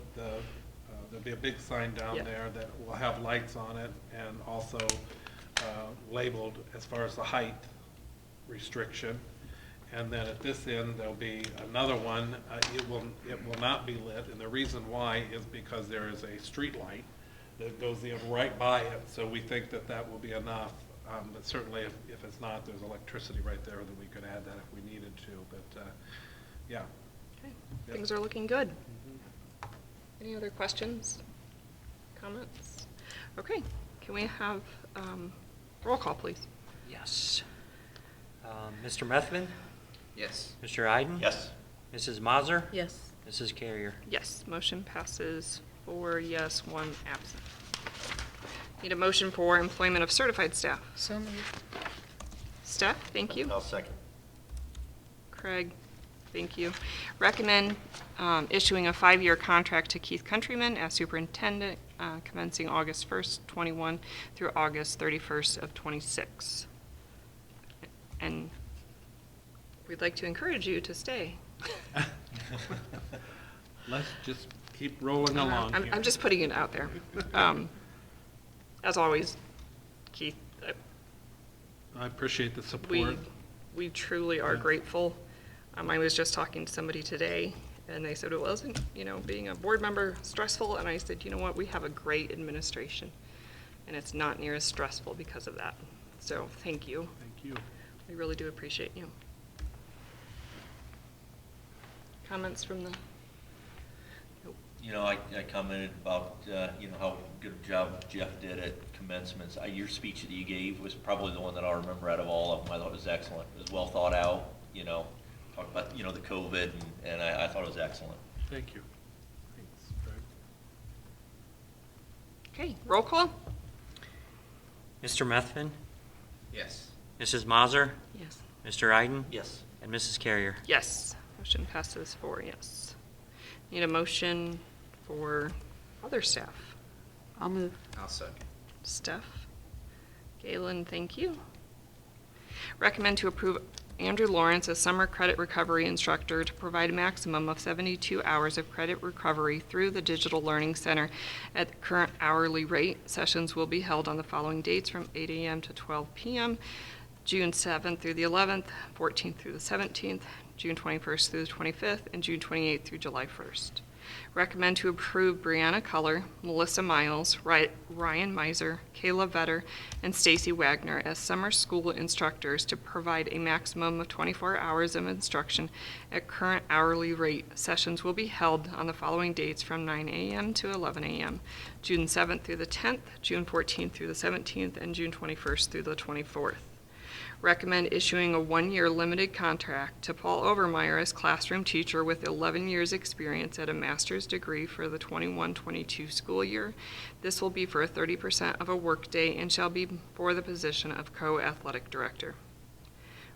Speaker 5: There'll be a big sign down
Speaker 1: Yeah.
Speaker 5: there that will have lights on it, and also labeled as far as the height restriction. And then at this end, there'll be another one. It will not be lit, and the reason why is because there is a street light that goes in right by it, so we think that that will be enough. But certainly, if it's not, there's electricity right there that we could add that if we needed to. But yeah.
Speaker 1: Okay. Things are looking good. Any other questions, comments? Okay, can we have roll call, please?
Speaker 11: Yes. Mr. Methvin?
Speaker 10: Yes.
Speaker 11: Mr. Iden?
Speaker 3: Yes.
Speaker 11: Mrs. Mazur?
Speaker 6: Yes.
Speaker 11: Mrs. Carrier?
Speaker 1: Yes, motion passes 4 yes, 1 absent. Need a motion for employment of certified staff.
Speaker 6: So moved.
Speaker 1: Steph, thank you.
Speaker 3: I'll second.
Speaker 1: Craig, thank you. Recommend issuing a 5-year contract to Keith Countryman as superintendent commencing August 1st, 21 through August 31st of 26. And we'd like to encourage you to stay.
Speaker 5: Let's just keep rolling along here.
Speaker 1: I'm just putting it out there. As always, Keith,
Speaker 5: I appreciate the support.
Speaker 1: we truly are grateful. I was just talking to somebody today, and they said it wasn't, being a board member stressful, and I said, you know what, we have a great administration, and it's not near as stressful because of that. So thank you.
Speaker 5: Thank you.
Speaker 1: We really do appreciate you. Comments from the, nope.
Speaker 3: I commented about, how good a job Jeff did at commencements. Your speech that you gave was probably the one that I'll remember out of all of them. I thought it was excellent. It was well thought out, talk about, the COVID, and I thought it was excellent.
Speaker 5: Thank you. Thanks, Greg.
Speaker 1: Okay, roll call?
Speaker 11: Mr. Methvin?
Speaker 10: Yes.
Speaker 11: Mrs. Mazur?
Speaker 1: Yes.
Speaker 11: Mr. Iden?
Speaker 3: Yes.
Speaker 11: And Mrs. Carrier?
Speaker 1: Yes, motion passes 4 yes. Need a motion for other staff.
Speaker 6: I'll move.
Speaker 10: I'll second.
Speaker 1: Steph? Galen, thank you. Recommend to approve Andrew Lawrence as summer credit recovery instructor to provide a maximum of 72 hours of credit recovery through the Digital Learning Center at the current hourly rate. Sessions will be held on the following dates from 8 a.m. to 12 p.m., June 7th through the 11th, 14th through the 17th, June 21st through the 25th, and June 28th through July 1st. Recommend to approve Brianna Culler, Melissa Miles, Ryan Meiser, Kayla Vetter, and Stacy Wagner as summer school instructors to provide a maximum of 24 hours of instruction at current hourly rate. Sessions will be held on the following dates from 9 a.m. to 11 a.m., June 7th through the 10th, June 14th through the 17th, and June 21st through the 24th. Recommend issuing a 1-year limited contract to Paul Overmeyer as classroom teacher with 11 years experience at a master's degree for the 21-22 school year. This will be for 30% of a workday and shall be for the position of co-athletic director.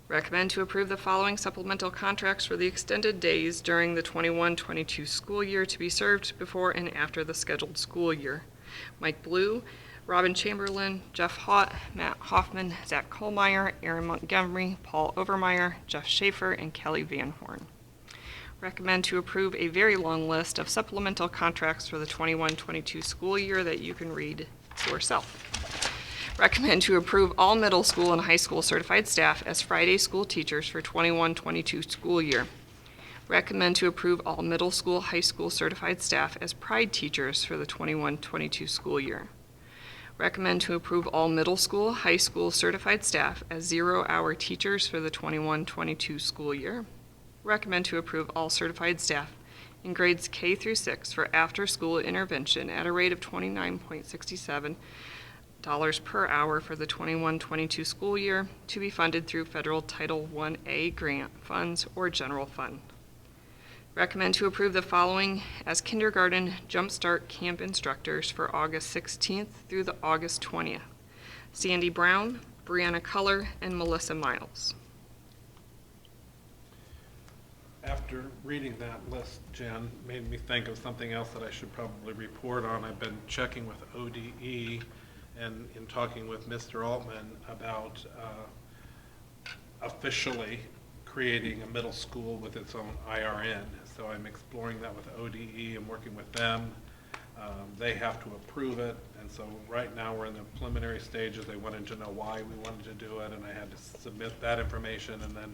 Speaker 1: Recommend to approve the following supplemental contracts for the extended days during the 21-22 school year to be served before and after the scheduled school year. Mike Blue, Robin Chamberlain, Jeff Haught, Matt Hoffman, Zach Kohlmeyer, Aaron Montgomery, Paul Overmeyer, Jeff Schaefer, and Kelly Van Horn. Recommend to approve a very long list of supplemental contracts for the 21-22 school year that you can read yourself. Recommend to approve all middle school and high school certified staff as Friday school teachers for 21-22 school year. Recommend to approve all middle school, high school certified staff as Pride teachers for the 21-22 school year. Recommend to approve all middle school, high school certified staff as 0-hour teachers for the 21-22 school year. Recommend to approve all certified staff in grades K through 6 for after-school intervention at a rate of $29.67 per hour for the 21-22 school year to be funded through federal Title I-A grant funds or general fund. Recommend to approve the following as kindergarten Jumpstart Camp instructors for August 16th through the August 20th. Sandy Brown, Brianna Culler, and Melissa Miles.
Speaker 5: After reading that list, Jen, made me think of something else that I should probably report on. I've been checking with ODE and in talking with Mr. Altman about officially creating a middle school with its own IRN. So I'm exploring that with ODE and working with them. They have to approve it, and so right now we're in the preliminary stages. They wanted to know why we wanted to do it, and I had to submit that information, and then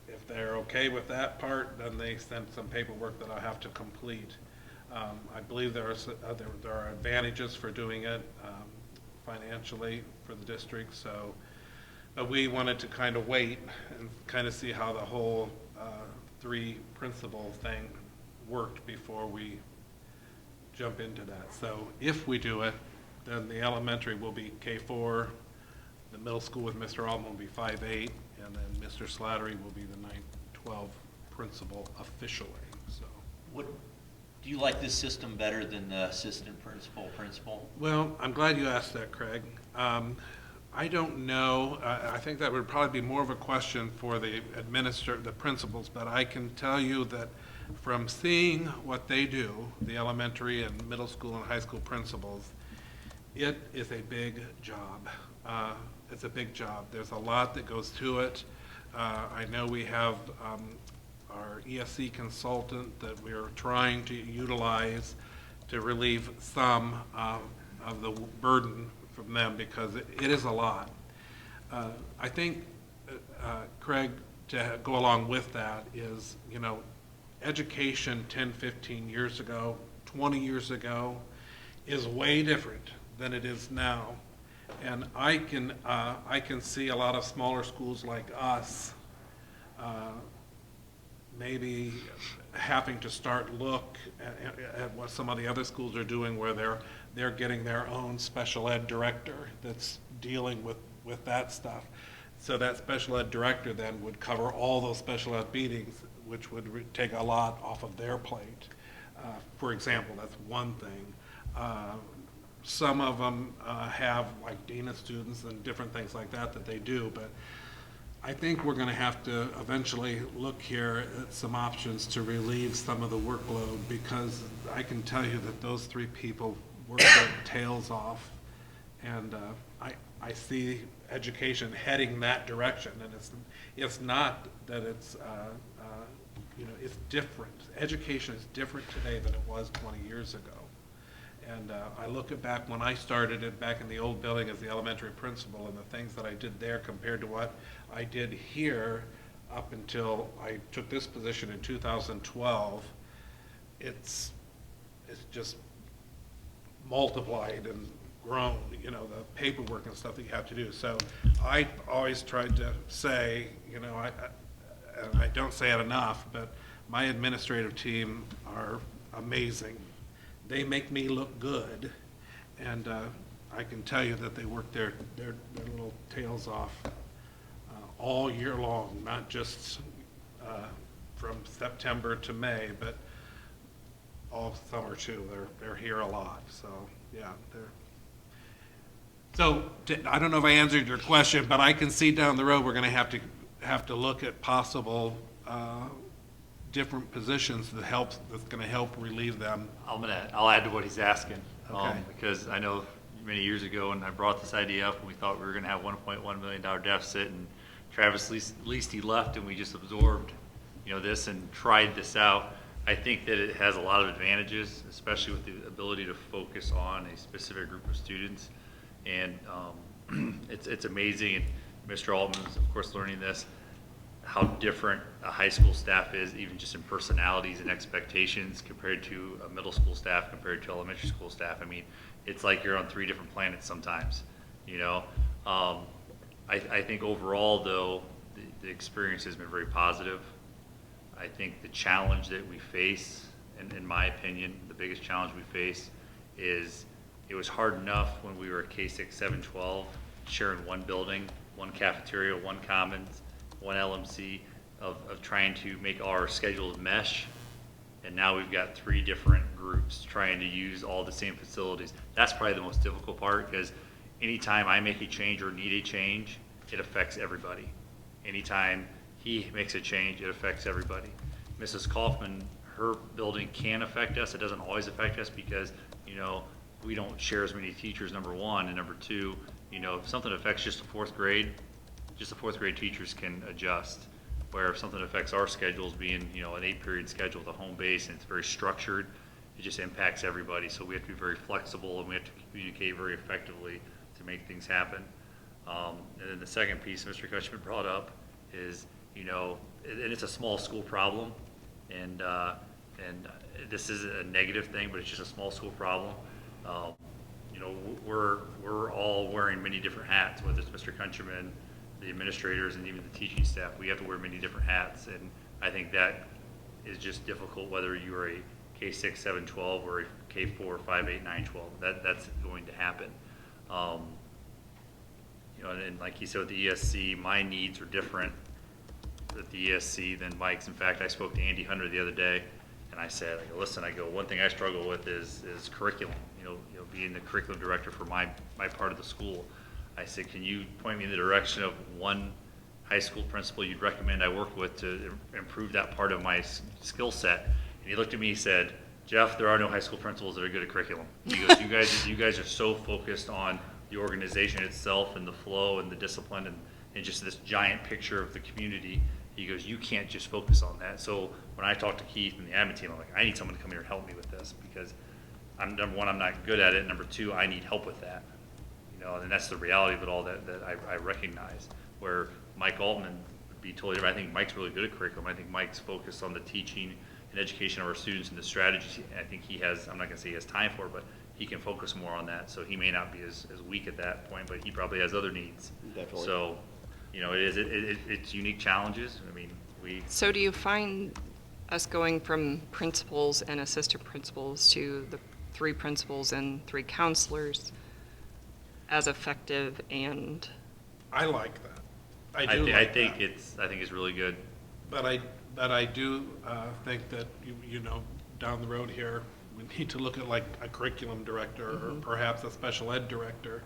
Speaker 5: if they're okay with that part, then they send some paperwork that I have to complete. I believe there are advantages for doing it financially for the district, so but we wanted to kind of wait and kind of see how the whole three principal thing worked before we jump into that. So if we do it, then the elementary will be K4, the middle school with Mr. Altman will be 5-8, and then Mr. Slattery will be the 9-12 principal officially. So,
Speaker 3: Do you like this system better than the assistant principal?
Speaker 5: well, I'm glad you asked that, Craig. I don't know. I think that would probably be more of a question for the principals, but I can tell you that from seeing what they do, the elementary and middle school and high school principals, it is a big job. It's a big job. There's a lot that goes to it. I know we have our ESC consultant that we are trying to utilize to relieve some of the burden from them, because it is a lot. I think, Craig, to go along with that is, education 10, 15 years ago, 20 years ago, is way different than it is now. And I can see a lot of smaller schools like us maybe having to start look at what some of the other schools are doing, where they're getting their own special ed director that's dealing with that stuff. So that special ed director then would cover all those special ed meetings, which would take a lot off of their plate. For example, that's one thing. Some of them have like dean of students and different things like that they do, but I think we're going to have to eventually look here at some options to relieve some of the workload, because I can tell you that those three people work their tails off, and I see education heading that direction, and it's not that it's it's different. Education is different today than it was 20 years ago. And I look at back when I started it back in the old building as the elementary principal, and the things that I did there compared to what I did here up until I took this position in 2012, it's just multiplied and grown, the paperwork and stuff that you have to do. So I always tried to say, and I don't say it enough, but my administrative team are amazing. They make me look good, and I can tell you that they work their little tails off all year long, not just from September to May, but all summer too. They're here a lot, so yeah. So I don't know if I answered your question, but I can see down the road we're going to have to look at possible different positions that's going to help relieve them.
Speaker 8: I'll add to what he's asking,
Speaker 5: Okay.
Speaker 8: because I know many years ago when I brought this idea up, and we thought we were going to have $1.1 million deficit, and Travis Leasty left, and we just absorbed, this and tried this out. I think that it has a lot of advantages, especially with the ability to focus on a specific group of students, and it's amazing. And Mr. Altman is, of course, learning this, how different a high school staff is, even just in personalities and expectations, compared to a middle school staff, compared to elementary school staff. I mean, it's like you're on 3 different planets sometimes, I think overall, though, the experience has been very positive. I think the challenge that we face, and in my opinion, the biggest challenge we face is it was hard enough when we were at K6, 7, 12, sharing one building, one cafeteria, one commons, one LMC, of trying to make our schedules mesh, and now we've got 3 different groups trying to use all the same facilities. That's probably the most difficult part, because anytime I make a change or need a change, it affects everybody. Anytime he makes a change, it affects everybody. Mrs. Kaufman, her building can affect us. It doesn't always affect us because, we don't share as many teachers, number one, and number two, if something affects just the 4th grade, just the 4th grade teachers can adjust. Where if something affects our schedules being, an 8-period schedule with a home base, and it's very structured, it just impacts everybody. So we have to be very flexible and we have to communicate very effectively to make things happen. And then the second piece Mr. Kutchman brought up is, and it's a small school problem, and this is a negative thing, but it's just a small school problem. We're all wearing many different hats, whether it's Mr. Countryman, the administrators, and even the teaching staff. We have to wear many different hats, and I think that is just difficult whether you are a K6, 7, 12, or a K4, 5, 8, 9, 12. That's going to happen. And like you said with the ESC, my needs are different at the ESC than Mike's. In fact, I spoke to Andy Hunter the other day, and I said, listen, one thing I struggle with is curriculum. Being the curriculum director for my part of the school, I said, can you point me in the direction of one high school principal you'd recommend I work with to improve that part of my skill set? And he looked at me, he said, Jeff, there are no high school principals that are good at curriculum. He goes, you guys are so focused on the organization itself and the flow and the discipline and just this giant picture of the community. He goes, you can't just focus on that. So when I talked to Keith and the admin team, I'm like, I need someone to come here and help me with this, because number one, I'm not good at it. Number two, I need help with that. And that's the reality of it all that I recognize. Where Mike Altman would be totally different. I think Mike's really good at curriculum. I think Mike's focused on the teaching and education of our students and the strategies. I think he has, I'm not going to say he has time for it, but he can focus more on that. So he may not be as weak at that point, but he probably has other needs.
Speaker 7: Definitely.
Speaker 8: So, it's unique challenges. I mean,
Speaker 1: So do you find us going from principals and assistant principals to the 3 principals and 3 counselors as effective? And
Speaker 5: I like that. I
Speaker 8: think it's really good.
Speaker 5: But I do think that, down the road here, we need to look at like a curriculum director or perhaps a special ed director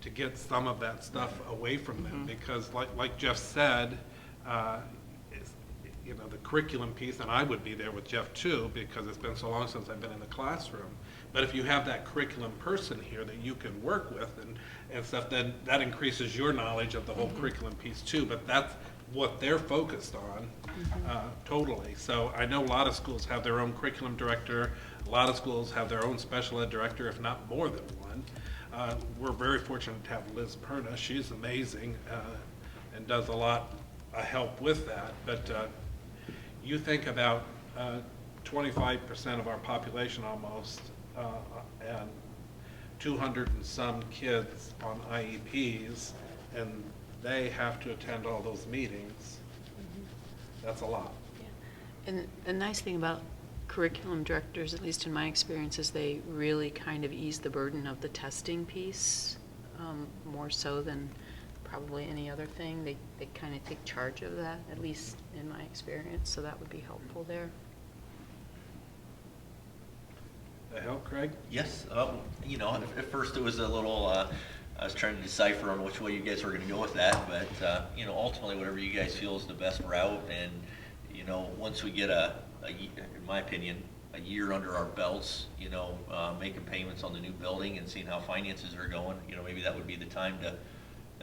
Speaker 5: to get some of that stuff away from them. Because like Jeff said, the curriculum piece, and I would be there with Jeff too, because it's been so long since I've been in the classroom. But if you have that curriculum person here that you can work with and stuff, then that increases your knowledge of the whole curriculum piece too. But that's what they're focused on, totally. So I know a lot of schools have their own curriculum director. A lot of schools have their own special ed director, if not more than one. We're very fortunate to have Liz Perna. She's amazing and does a lot of help with that. But you think about 25% of our population almost, and 200 and some kids on IEPs, and they have to attend all those meetings. That's a lot.
Speaker 6: And the nice thing about curriculum directors, at least in my experience, is they really kind of ease the burden of the testing piece, more so than probably any other thing. They kind of take charge of that, at least in my experience, so that would be helpful there.
Speaker 5: That help, Craig?
Speaker 3: Yes, at first it was a little, I was trying to decipher on which way you guys were going to go with that, but, ultimately whatever you guys feel is the best route, and, once we get in my opinion, a year under our belts, making payments on the new building and seeing how finances are going, maybe that would be the time to,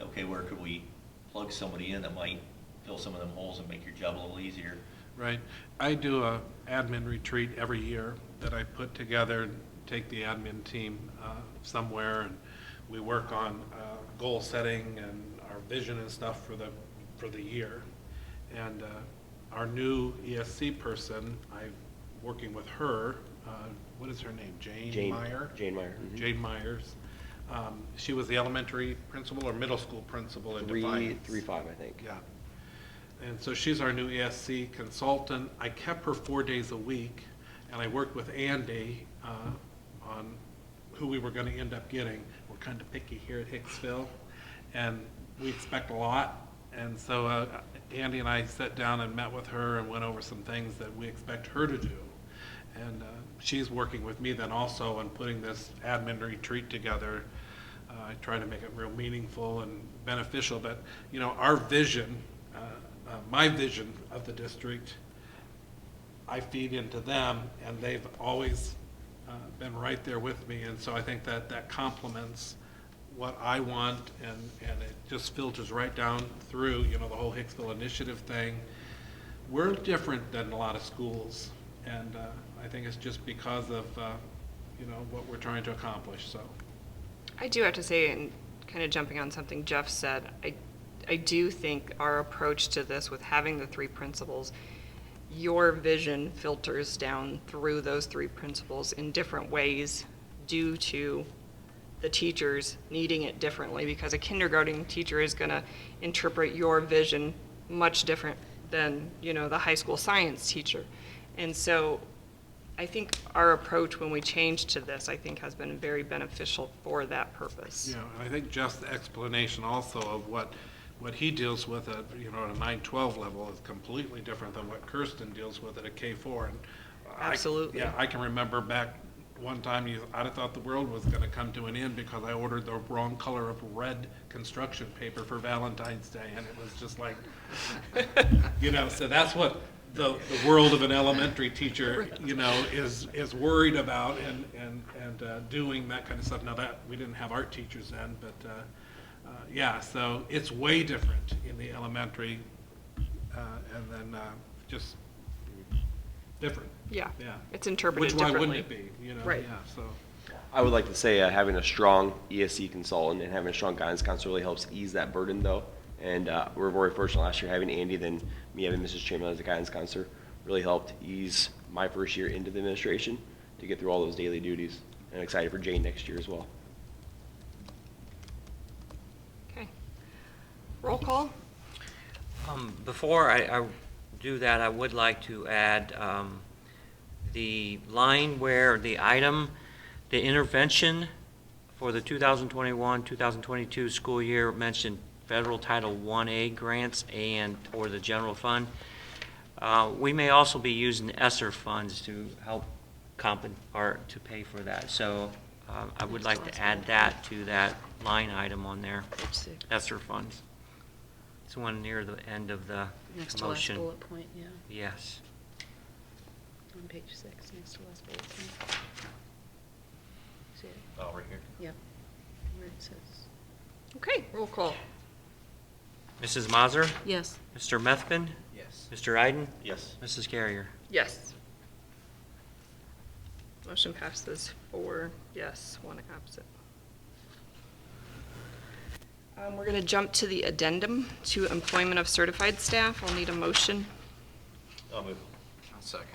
Speaker 3: okay, where could we plug somebody in that might fill some of them holes and make your job a little easier?
Speaker 5: Right. I do a admin retreat every year that I put together and take the admin team somewhere, and we work on goal setting and our vision and stuff for the year. And our new ESC person, I'm working with her. What is her name? Jane Meyer?
Speaker 7: Jane Meyer.
Speaker 5: Jane Myers. She was the elementary principal or middle school principal in Defiance.
Speaker 7: 3-5, I think.
Speaker 5: Yeah. And so she's our new ESC consultant. I kept her 4 days a week, and I worked with Andy on who we were going to end up getting. We're kind of picky here at Hicksville, and we expect a lot. And so Andy and I sat down and met with her and went over some things that we expect her to do. And she's working with me then also on putting this admin retreat together. I try to make it real meaningful and beneficial. But, our vision, my vision of the district, I feed into them, and they've always been right there with me. And so I think that complements what I want, and it just filters right down through, the whole Hicksville initiative thing. We're different than a lot of schools And I think it's just because of, what we're trying to accomplish, so.
Speaker 1: I do have to say, and kind of jumping on something Jeff said, I do think our approach to this with having the three principals, your vision filters down through those three principals in different ways due to the teachers needing it differently, because a kindergarten teacher is going to interpret your vision much different than, the high school science teacher. And so I think our approach when we changed to this, I think, has been very beneficial for that purpose.
Speaker 5: Yeah, and I think just the explanation also of what he deals with at, at a 9-12 level is completely different than what Kirsten deals with at a K4. And
Speaker 1: Absolutely.
Speaker 5: I can remember back one time I'd have thought the world was going to come to an end because I ordered the wrong color of red construction paper for Valentine's Day, and it was just like, so that's what the world of an elementary teacher, is worried about and doing that kind of stuff. Now that we didn't have art teachers then, but so it's way different in the elementary, and then just different.
Speaker 1: Yeah.
Speaker 5: Yeah.
Speaker 1: It's interpreted
Speaker 5: Which, why
Speaker 1: differently.
Speaker 5: wouldn't it be?
Speaker 1: Right.
Speaker 5: Yeah, so.
Speaker 7: I would like to say having a strong ESC consultant and having a strong guidance counselor really helps ease that burden, though. And we're very fortunate last year having Andy, then me having Mrs. Chamberlain as a guidance counselor really helped ease my first year into the administration to get through all those daily duties. And I'm excited for Jane next year as well.
Speaker 1: Okay. Roll call?
Speaker 11: Before I do that, I would like to add the line where the item, the intervention for the 2021-2022 school year mentioned federal Title 1A grants or the general fund. We may also be using ESSER funds to help or to pay for that. So I would like to add that to that line item on there, ESSER funds. It's one near the end of the
Speaker 6: Next to last
Speaker 11: motion.
Speaker 6: bullet point, yeah,
Speaker 11: Yes.
Speaker 6: on page 6, next to last bullet point. See it?
Speaker 3: Oh, right here.
Speaker 6: Yep, where it says,
Speaker 1: Okay, roll call.
Speaker 11: Mrs. Mazur?
Speaker 6: yes.
Speaker 11: Mr. Methvin?
Speaker 10: Yes.
Speaker 11: Mr. Iden?
Speaker 3: Yes.
Speaker 11: Mrs. Carrier?
Speaker 1: Yes. Motion passes 4 yes, 1 absent. We're going to jump to the addendum to employment of certified staff. I'll need a motion.
Speaker 3: I'll move.
Speaker 10: I'll second.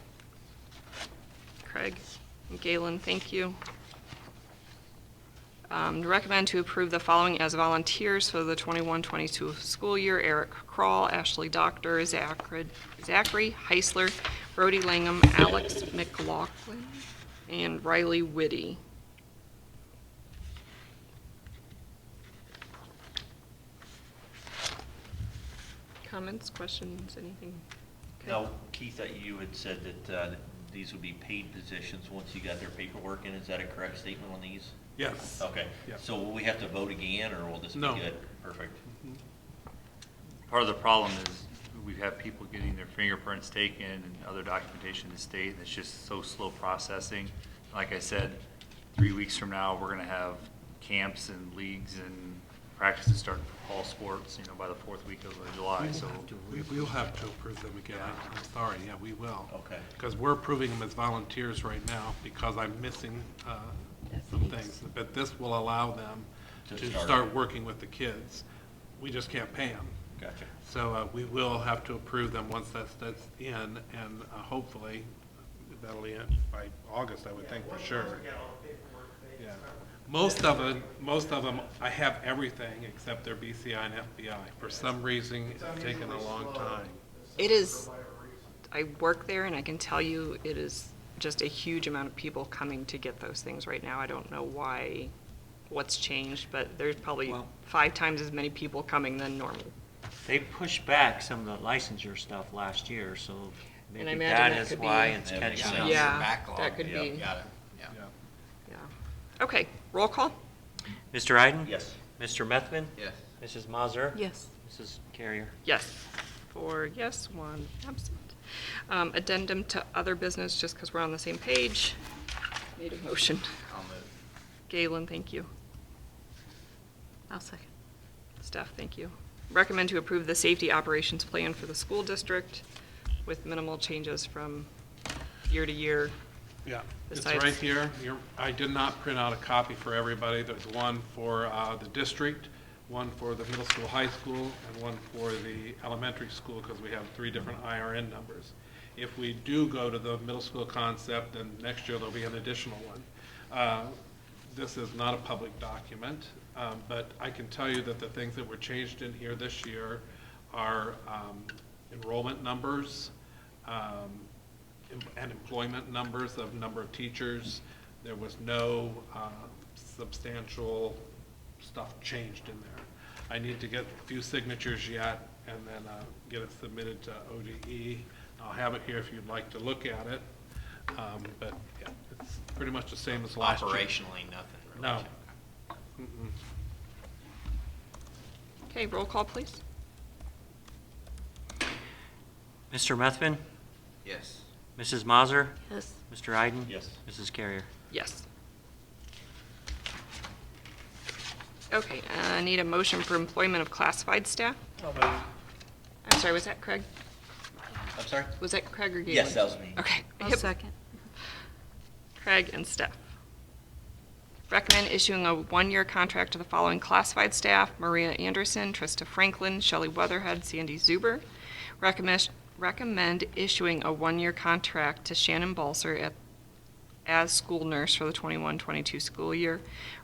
Speaker 1: Craig and Galen, thank you. Recommend to approve the following as volunteers for the 21-22 school year: Eric Kroll, Ashley Doctor, Zachary Heisler, Brody Langham, Alex McLaughlin, and Riley Whitty. Comments, questions, anything? Okay.
Speaker 3: Now, Keith, you had said that these would be paid positions once you got their paperwork in. Is that a correct statement on these?
Speaker 5: Yes.
Speaker 3: Okay.
Speaker 5: Yep.
Speaker 3: So will we have to vote again, or will this be
Speaker 5: No.
Speaker 3: good? Perfect.
Speaker 8: Part of the problem is we have people getting their fingerprints taken and other documentation to state, and it's just so slow processing. Like I said, 3 weeks from now, we're gonna have camps and leagues and practices starting for fall sports, by the 4th week of July, so.
Speaker 5: We'll have to approve them again. I'm sorry, yeah, we will.
Speaker 3: Okay.
Speaker 5: Because we're approving them as volunteers right now because I'm missing some things. But this will allow them
Speaker 3: To
Speaker 5: to
Speaker 3: start.
Speaker 5: start working with the kids. We just can't pay them.
Speaker 3: Gotcha.
Speaker 5: So we will have to approve them once that's in, and hopefully that'll be in by August, I would think, for sure.
Speaker 9: Get all the paperwork, they
Speaker 5: Yeah.
Speaker 9: start-
Speaker 5: Most of them, I have everything except their BCI and FBI. For some reason, it's taken a long time.
Speaker 1: It is, I work there and I can tell you it is just a huge amount of people coming to get those things right now. I don't know what's changed, but there's probably
Speaker 11: Well-
Speaker 1: 5 times as many people coming than normal.
Speaker 11: They pushed back some of the licensure stuff last year, so
Speaker 1: And I
Speaker 11: maybe
Speaker 1: imagine
Speaker 11: that
Speaker 1: that
Speaker 11: is
Speaker 1: could be-
Speaker 11: why it's
Speaker 10: Yeah,
Speaker 11: catching
Speaker 10: some
Speaker 11: up.
Speaker 10: of your
Speaker 1: Yeah,
Speaker 10: backlog.
Speaker 1: that could be.
Speaker 10: Got it, yeah.
Speaker 1: Yeah. Okay, roll call?
Speaker 11: Mr. Iden?
Speaker 3: Yes.
Speaker 11: Mr. Methvin?
Speaker 10: Yes.
Speaker 11: Mrs. Mazur?
Speaker 6: Yes.
Speaker 11: Mrs. Carrier?
Speaker 1: Yes. 4 yes, 1 absent. Addendum to other business, just because we're on the same page. Need a motion.
Speaker 10: I'll move.
Speaker 1: Galen, thank you.
Speaker 6: I'll second.
Speaker 1: Steph, thank you. Recommend to approve the safety operations plan for the school district with minimal changes from year to year.
Speaker 5: Yeah, it's
Speaker 1: Besides-
Speaker 5: right here. I did not print out a copy for everybody. There's one for the district, one for the middle school, high school, and one for the elementary school, because we have 3 different IRN numbers. If we do go to the middle school concept, then next year there'll be an additional one. This is not a public document, but I can tell you that the things that were changed in here this year are enrollment numbers, and employment numbers of number of teachers. There was no substantial stuff changed in there. I need to get a few signatures yet and then get it submitted to ODE. I'll have it here if you'd like to look at it. But yeah, it's pretty much the same as last year.
Speaker 10: Operationally, nothing really.
Speaker 5: No. Mm-mm.
Speaker 1: Okay, roll call, please.
Speaker 11: Mr. Methvin?
Speaker 10: Yes.
Speaker 11: Mrs. Mazur?
Speaker 6: Yes.
Speaker 11: Mr. Iden?
Speaker 3: Yes.
Speaker 11: Mrs. Carrier?
Speaker 1: Yes. Okay, I need a motion for employment of classified staff. I'm sorry, was that Craig?
Speaker 3: I'm sorry?
Speaker 1: Was that Craig or Galen?
Speaker 3: Yes, that was me.
Speaker 1: Okay.
Speaker 6: I'll
Speaker 1: Yep.
Speaker 6: second.
Speaker 1: Craig and Steph. Recommend issuing a 1-year contract to the following classified staff: Maria Anderson, Trista Franklin, Shelley Weatherhead, Sandy Zuber. Recommend issuing a 1-year contract to Shannon Balser as school nurse for the 21-22 school year.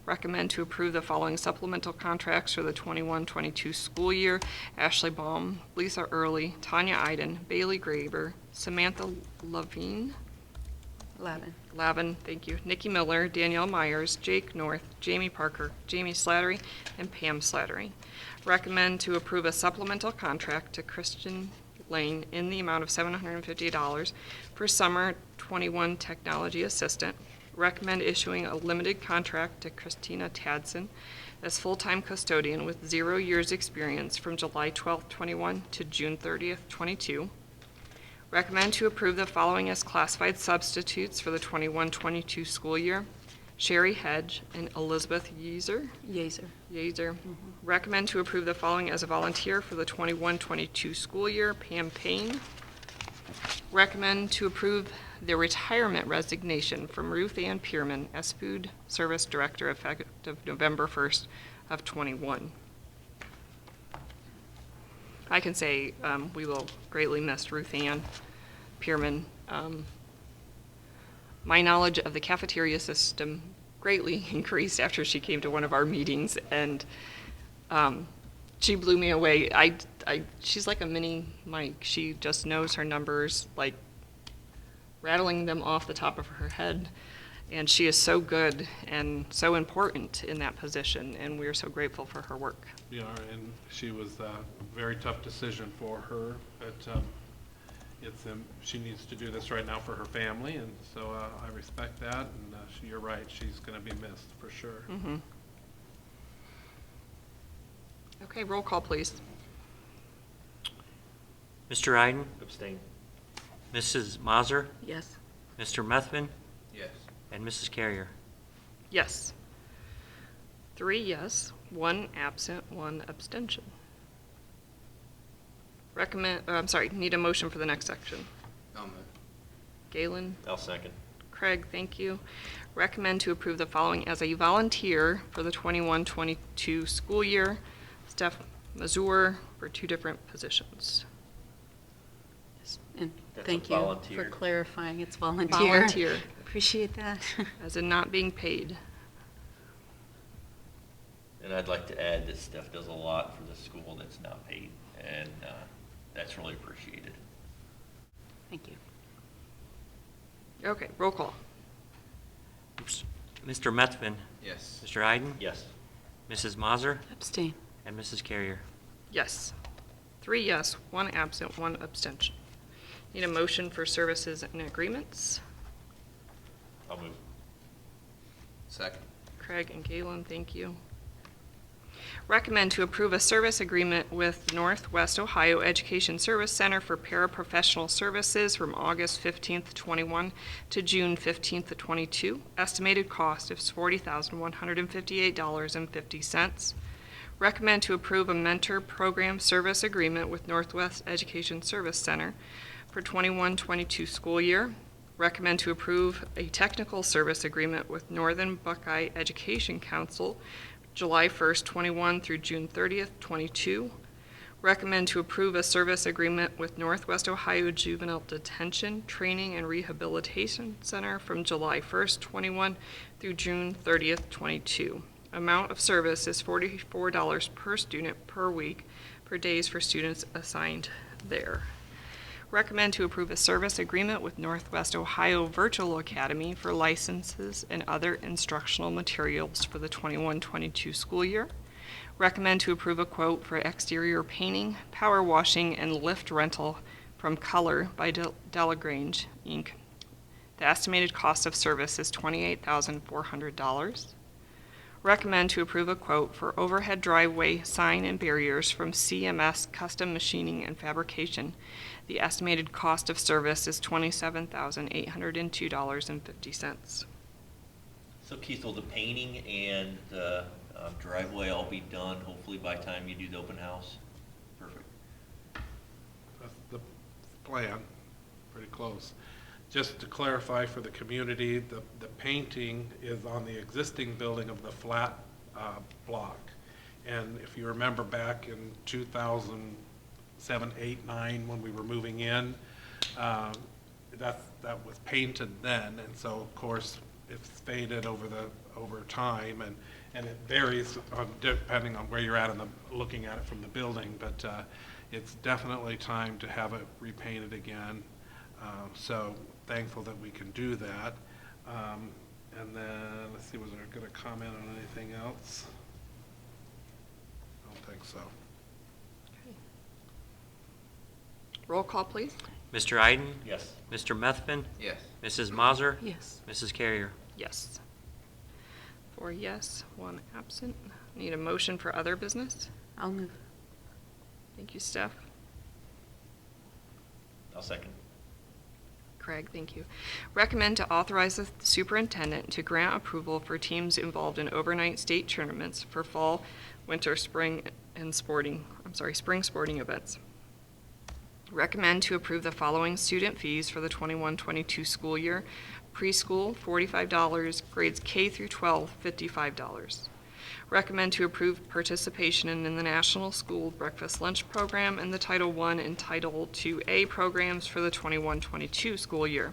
Speaker 1: Recommend to approve the following supplemental contracts for the 21-22 school year: Ashley Baum, Lisa Early, Tanya Iden, Bailey Graber, Samantha Lavine, Lavin, thank you, Nikki Miller, Danielle Myers, Jake North, Jamie Parker, Jamie Slattery, and Pam Slattery. Recommend to approve a supplemental contract to Christian Lane in the amount of $750 for summer 21 technology assistant. Recommend issuing a limited contract to Christina Tadson as full-time custodian with 0 years experience from July 12th, 21 to June 30th, 22. Recommend to approve the following as classified substitutes for the 21-22 school year: Sherry Hedge and Elizabeth Yeaser. Yeaser. Recommend to approve the following as a volunteer for the 21-22 school year: Pam Payne. Recommend to approve the retirement resignation from Ruth Ann Pierman as food service director effective November 1st of 21. I can say we will greatly miss Ruth Ann Pierman. My knowledge of the cafeteria system greatly increased after she came to one of our meetings, and she blew me away. She's like a mini Mike. She just knows her numbers, like rattling them off the top of her head, and she is so good and so important in that position, and we are so grateful for her work.
Speaker 5: Yeah, and she was a very tough decision for her, but she needs to do this right now for her family, and so I respect that, and you're right, she's going to be missed for sure.
Speaker 1: Mm-hmm. Okay, roll call, please.
Speaker 11: Mr. Iden?
Speaker 3: Abstain.
Speaker 11: Mrs. Mazur?
Speaker 6: Yes.
Speaker 11: Mr. Methvin?
Speaker 10: Yes.
Speaker 11: And Mrs. Carrier?
Speaker 1: Yes. 3 yes, 1 absent, 1 abstention. Need a motion for the next section.
Speaker 10: I'll move.
Speaker 1: Galen,
Speaker 3: I'll second.
Speaker 1: Craig, thank you. Recommend to approve the following as a volunteer for the 21-22 school year: Steph Mazur, for 2 different positions.
Speaker 6: And
Speaker 3: That's
Speaker 6: thank
Speaker 3: a
Speaker 6: you
Speaker 3: volunteer.
Speaker 6: for clarifying, it's volunteer.
Speaker 1: Volunteer,
Speaker 6: Appreciate that.
Speaker 1: as in not being paid.
Speaker 3: And I'd like to add that Steph does a lot for the school that's not paid, and that's really appreciated.
Speaker 6: Thank you.
Speaker 1: Okay, roll call.
Speaker 11: Oops. Mr. Methvin?
Speaker 10: Yes.
Speaker 11: Mr. Iden?
Speaker 3: Yes.
Speaker 11: Mrs. Mazur?
Speaker 6: Abstain.
Speaker 11: And Mrs. Carrier?
Speaker 1: Yes. 3 yes, 1 absent, 1 abstention. Need a motion for services and agreements.
Speaker 3: I'll move.
Speaker 10: Second.
Speaker 1: Craig and Galen, thank you. Recommend to approve a service agreement with Northwest Ohio Education Service Center for paraprofessional services from August 15th, 21 to June 15th, 22. Estimated cost is $40,158.50. Recommend to approve a mentor program service agreement with Northwest Education Service Center for 21-22 school year. Recommend to approve a technical service agreement with Northern Buckeye Education Council, July 1st, 21 through June 30th, 22. Recommend to approve a service agreement with Northwest Ohio Juvenile Detention, Training, and Rehabilitation Center from July 1st, 21 through June 30th, 22. Amount of service is $44 per student per week per days for students assigned there. Recommend to approve a service agreement with Northwest Ohio Virtual Academy for licenses and other instructional materials for the 21-22 school year. Recommend to approve a quote for exterior painting, power washing, and lift rental from Color by Delagrange, Inc. The estimated cost of service is $28,400. Recommend to approve a quote for overhead driveway sign and barriers from CMS Custom Machining and Fabrication. The estimated cost of service is $27,802.50.
Speaker 3: So Keith, will the painting and the driveway all be done hopefully by the time you do the open house? Perfect.
Speaker 5: That's the plan, pretty close. Just to clarify for the community, the painting is on the existing building of the flat block. And if you remember back in 2007, 8, 9, when we were moving in, that was painted then, and so of course it's faded over time, and it varies depending on where you're at looking at it from the building, but it's definitely time to have it repainted again. So thankful that we can do that. And then, let's see, was there going to comment on anything else? I don't think so.
Speaker 1: Roll call, please.
Speaker 11: Mr. Iden?
Speaker 3: Yes.
Speaker 11: Mr. Methvin?
Speaker 10: Yes.
Speaker 11: Mrs. Mazur?
Speaker 6: Yes.
Speaker 11: Mrs. Carrier?
Speaker 1: Yes. 4 yes, 1 absent. Need a motion for other business?
Speaker 6: I'll move.
Speaker 1: Thank you, Steph.
Speaker 3: I'll second.
Speaker 1: Craig, thank you. Recommend to authorize the superintendent to grant approval for teams involved in overnight state tournaments for fall, winter, spring sporting events. Recommend to approve the following student fees for the 21-22 school year. Preschool, $45, grades K through 12, $55. Recommend to approve participation in the National School Breakfast Lunch Program and the Title I and Title IIA programs for the 21-22 school year.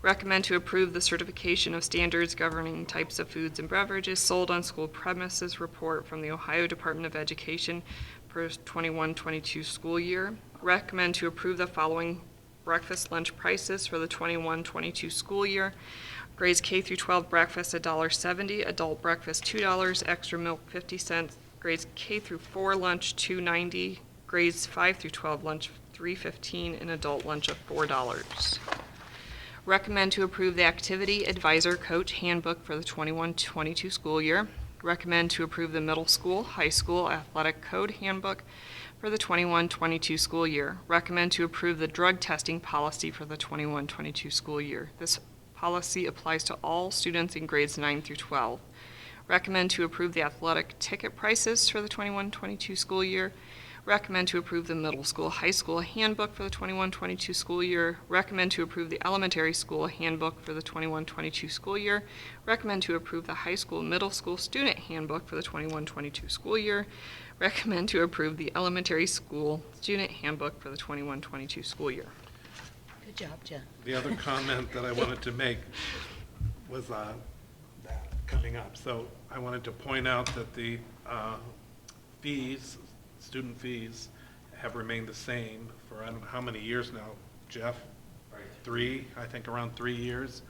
Speaker 1: Recommend to approve the certification of standards governing types of foods and beverages sold on school premises report from the Ohio Department of Education for 21-22 school year. Recommend to approve the following breakfast lunch prices for the 21-22 school year. Grades K through 12 breakfast $1.70, adult breakfast $2, extra milk 50 cents. Grades K through 4 lunch $2.90, grades 5 through 12 lunch $3.15, and adult lunch of $4. Recommend to approve the activity advisor coach handbook for the 21-22 school year. Recommend to approve the middle school, high school athletic code handbook for the 21-22 school year. Recommend to approve the drug testing policy for the 21-22 school year. This policy applies to all students in grades 9 through 12. Recommend to approve the athletic ticket prices for the 21-22 school year. Recommend to approve the middle school, high school handbook for the 21-22 school year. Recommend to approve the elementary school handbook for the 21-22 school year. Recommend to approve the high school, middle school student handbook for the 21-22 school year. Recommend to approve the elementary school student handbook for the 21-22 school year.
Speaker 6: Good job, Jen.
Speaker 5: The other comment that I wanted to make was that coming up. So I wanted to point out that the student fees have remained the same for I don't know how many years now, Jeff?
Speaker 3: Right.
Speaker 5: 3, I think around 3 years.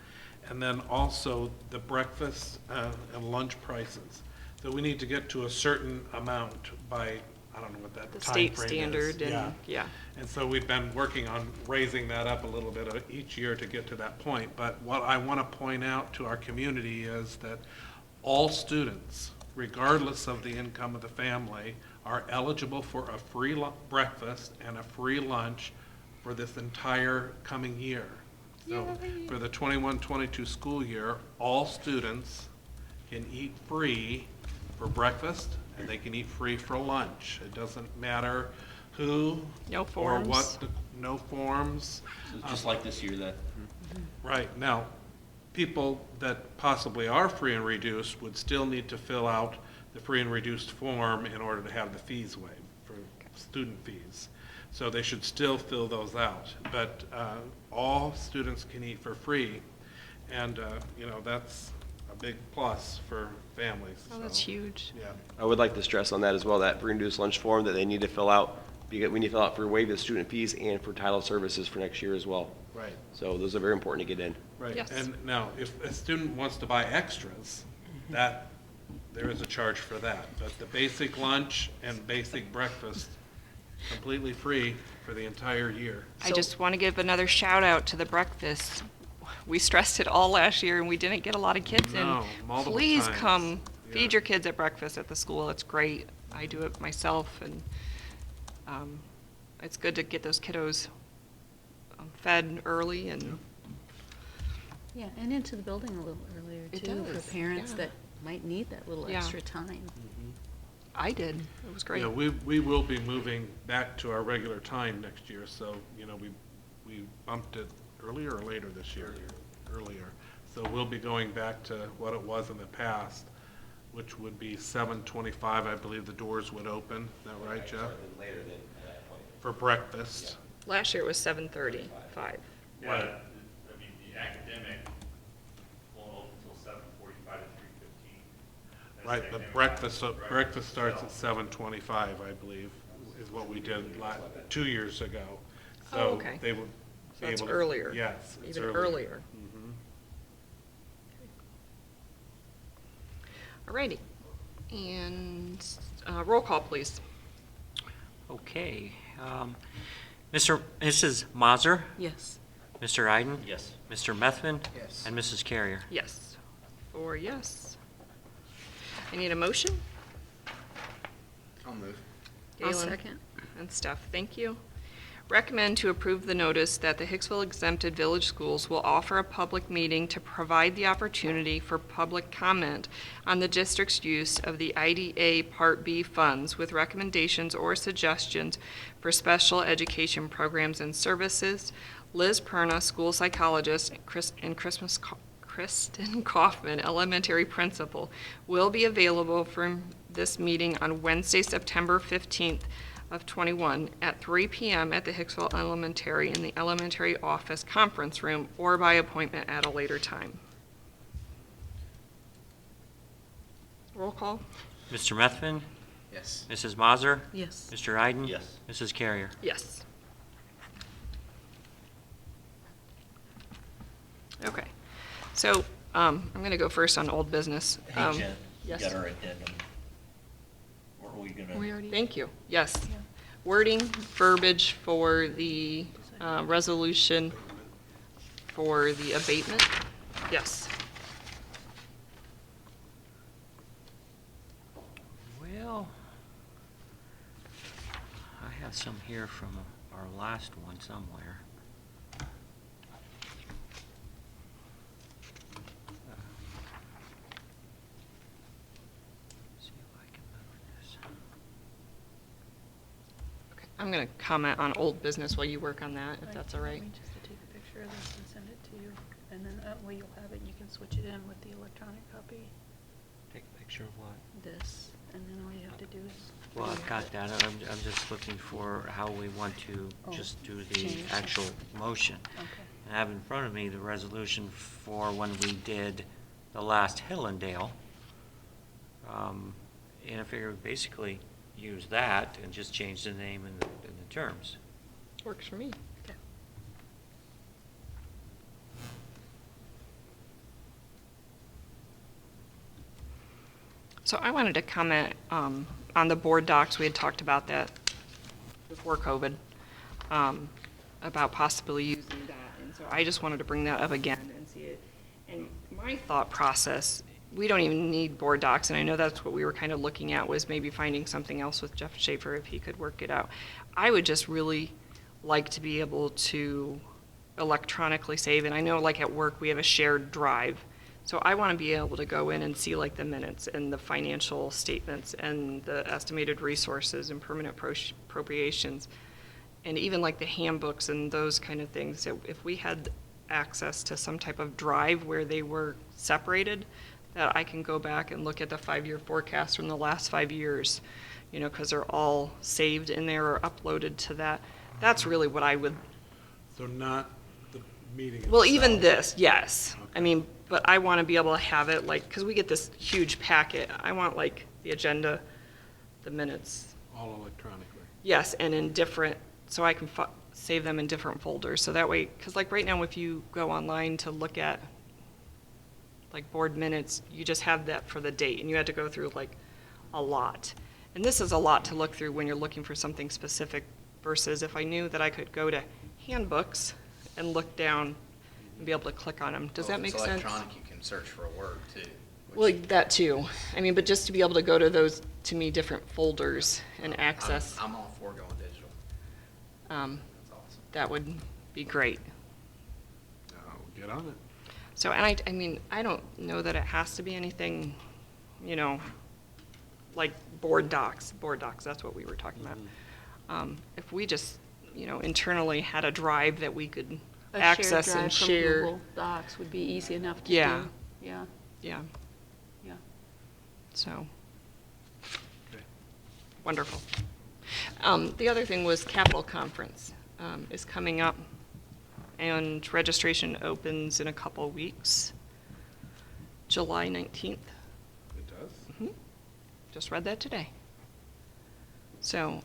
Speaker 5: And then also the breakfast and lunch prices. So we need to get to a certain amount by, I don't know what that
Speaker 1: The
Speaker 5: time
Speaker 1: state
Speaker 5: frame
Speaker 1: standard
Speaker 5: is.
Speaker 1: and, yeah.
Speaker 5: And so we've been working on raising that up a little bit each year to get to that point. But what I want to point out to our community is that all students, regardless of the income of the family, are eligible for a free breakfast and a free lunch for this entire coming year. So for the 21-22 school year, all students can eat free for breakfast and they can eat free for lunch. It doesn't matter who
Speaker 1: No
Speaker 5: or
Speaker 1: forms.
Speaker 5: what, no forms.
Speaker 3: So just like this year then.
Speaker 5: Right, now, people that possibly are free and reduced would still need to fill out the free and reduced form in order to have the fees waived for student fees. So they should still fill those out, but all students can eat for free, and, you know, that's a big plus for families.
Speaker 1: Oh, that's
Speaker 5: so,
Speaker 1: huge.
Speaker 5: Yeah.
Speaker 7: I would like to stress on that as well, that free and reduced lunch form that they need to fill out, because we need to fill out for waive the student fees and for title services for next year as well.
Speaker 5: Right.
Speaker 7: So those are very important to get in.
Speaker 5: Right,
Speaker 1: Yes.
Speaker 5: and now, if a student wants to buy extras, that, there is a charge for that. But the basic lunch and basic breakfast, completely free for the entire year.
Speaker 1: I just want to give another shout out to the breakfast. We stressed it all last year and we didn't get a lot of kids in.
Speaker 5: No, multiple
Speaker 1: Please
Speaker 5: times.
Speaker 1: come,
Speaker 5: Yeah.
Speaker 1: feed your kids at breakfast at the school. It's great. I do it myself, and it's good to get those kiddos fed early and
Speaker 6: Yeah, and into the building a little earlier
Speaker 1: It
Speaker 6: too,
Speaker 1: does,
Speaker 6: for parents
Speaker 1: yeah.
Speaker 6: that might need that little
Speaker 1: Yeah.
Speaker 6: extra time.
Speaker 1: I did. It was great.
Speaker 5: Yeah, we will be moving back to our regular time next year, so, you know, we bumped it earlier or later this year? Earlier. So we'll be going back to what it was in the past, which would be 7:25, I believe the doors would open. Is that right, Jeff?
Speaker 3: Later than that point.
Speaker 5: For breakfast.
Speaker 1: Last year it was 7:35.
Speaker 8: Yeah,
Speaker 5: Right.
Speaker 8: I mean, the academic won't open until 7:45 to 3:15. That's
Speaker 5: Right,
Speaker 8: the
Speaker 5: but
Speaker 8: academic
Speaker 5: breakfast,
Speaker 8: hours, right?
Speaker 5: breakfast starts at
Speaker 8: So-
Speaker 5: 7:25, I believe, is what we did 2 years ago.
Speaker 1: Oh,
Speaker 5: So
Speaker 1: okay.
Speaker 5: they would
Speaker 1: So
Speaker 5: be
Speaker 1: it's
Speaker 5: able to.
Speaker 1: earlier.
Speaker 5: Yes, it's
Speaker 1: Even
Speaker 5: earlier.
Speaker 1: earlier.
Speaker 5: Mhm.
Speaker 1: Alrighty. And roll call, please.
Speaker 11: Okay. Mrs. Mazur,
Speaker 6: Yes.
Speaker 11: Mr. Iden,
Speaker 3: Yes.
Speaker 11: Mr. Methvin,
Speaker 10: Yes.
Speaker 11: and Mrs. Carrier.
Speaker 1: Yes. 4 yes. I need a motion.
Speaker 10: I'll move.
Speaker 6: I'll
Speaker 1: Galen
Speaker 6: second.
Speaker 1: and Steph, thank you. Recommend to approve the notice that the Hicksville Exempted Village Schools will offer a public meeting to provide the opportunity for public comment on the district's use of the IDA Part B funds with recommendations or suggestions for special education programs and services. Liz Perna, school psychologist, and Kristen Kaufman, elementary principal, will be available for this meeting on Wednesday, September 15th of 21 at 3 p.m. at the Hicksville Elementary in the elementary office conference room or by appointment at a later time. Roll call?
Speaker 11: Mr. Methvin,
Speaker 10: Yes.
Speaker 11: Mrs. Mazur,
Speaker 6: Yes.
Speaker 11: Mr. Iden.
Speaker 3: Yes.
Speaker 11: Mrs. Carrier.
Speaker 1: Yes. Okay, so I'm going to go first on old business.
Speaker 3: Hey, Jen, you
Speaker 1: yes.
Speaker 3: got our addendum. Or are we gonna?
Speaker 1: Thank you, yes. Wording, verbiage for the resolution for the abatement, yes.
Speaker 11: Well, I have some here from our last one somewhere. See if I can move this.
Speaker 1: Okay, I'm going to comment on old business while you work on that, if that's all right.
Speaker 6: Just to take a picture of this and send it to you, and then that way you'll have it, and you can switch it in with the electronic copy,
Speaker 11: Take a picture of what?
Speaker 6: this, and then all you have to do is.
Speaker 11: Well, I've got that. I'm just looking for how we want to
Speaker 6: Oh,
Speaker 11: just do the
Speaker 6: change.
Speaker 11: actual motion.
Speaker 6: Okay.
Speaker 11: And I have in front of me the resolution for when we did the last Hillendale. And I figure we basically use that and just change the name and the terms.
Speaker 1: Works for me.
Speaker 6: Okay.
Speaker 1: So I wanted to comment on the board docs. We had talked about that before COVID, about possibly using that. And so I just wanted to bring that up again and see it. And my thought process, we don't even need board docs, and I know that's what we were kind of looking at, was maybe finding something else with Jeff Schaefer if he could work it out. I would just really like to be able to electronically save, and I know like at work we have a shared drive. So I want to be able to go in and see like the minutes and the financial statements and the estimated resources and permanent appropriations And even like the handbooks and those kind of things, so if we had access to some type of drive where they were separated, that I can go back and look at the 5-year forecast from the last 5 years, you know, because they're all saved in there or uploaded to that. That's really what I would,
Speaker 5: So not the meeting
Speaker 1: well, even
Speaker 5: itself.
Speaker 1: this, yes. I mean, but I want to be able to have it like, because we get this huge packet. I want like the agenda, the minutes,
Speaker 5: All electronically.
Speaker 1: yes, and in different, so I can save them in different folders. So that way, because like right now, if you go online to look at like board minutes, you just have that for the date, and you had to go through like a lot. And this is a lot to look through when you're looking for something specific versus if I knew that I could go to handbooks and look down and be able to click on them. Does that make
Speaker 10: If it's
Speaker 1: sense?
Speaker 10: electronic, you can search for a word too.
Speaker 1: Well, that too. I mean, but just to be able to go to those, to me, different folders and
Speaker 10: I'm-
Speaker 1: access,
Speaker 10: I'm all for going digital.
Speaker 1: um,
Speaker 10: That's awesome.
Speaker 1: that would be great.
Speaker 5: Get on it.
Speaker 1: So, and I mean, I don't know that it has to be anything, you know, like board docs, that's what we were talking about. If we just, you know, internally had a drive that we could access and share.
Speaker 12: Google Docs would be easy enough to do.
Speaker 1: Yeah.
Speaker 12: Yeah,
Speaker 1: Yeah,
Speaker 12: yeah.
Speaker 1: so,
Speaker 5: Okay.
Speaker 1: wonderful. The other thing was Capital Conference is coming up, and registration opens in a couple weeks, July 19th.
Speaker 5: It does?
Speaker 1: Just read that today. So,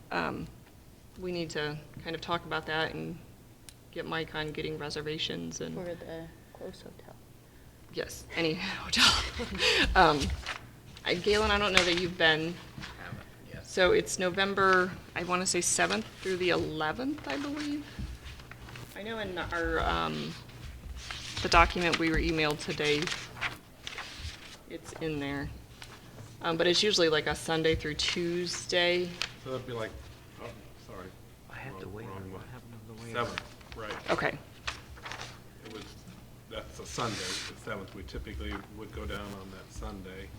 Speaker 1: we need to kind of talk about that and get Mike on getting reservations and.
Speaker 12: For the close hotel.
Speaker 1: Yes, any hotel. Galen, I don't know that you've been,
Speaker 10: Haven't, yes.
Speaker 1: so it's November, I want to say 7th through the 11th, I believe. I know in our, the document we were emailed today, it's in there. But it's usually like a Sunday through Tuesday.
Speaker 5: So that'd be like, oh, sorry.
Speaker 11: I have the
Speaker 5: Wrong-
Speaker 11: waiver.
Speaker 5: wrong one.
Speaker 11: What happened to the waiver?
Speaker 5: 7th, right.
Speaker 1: Okay,
Speaker 5: It was, that's a Sunday, the 7th. We typically would go down on that Sunday.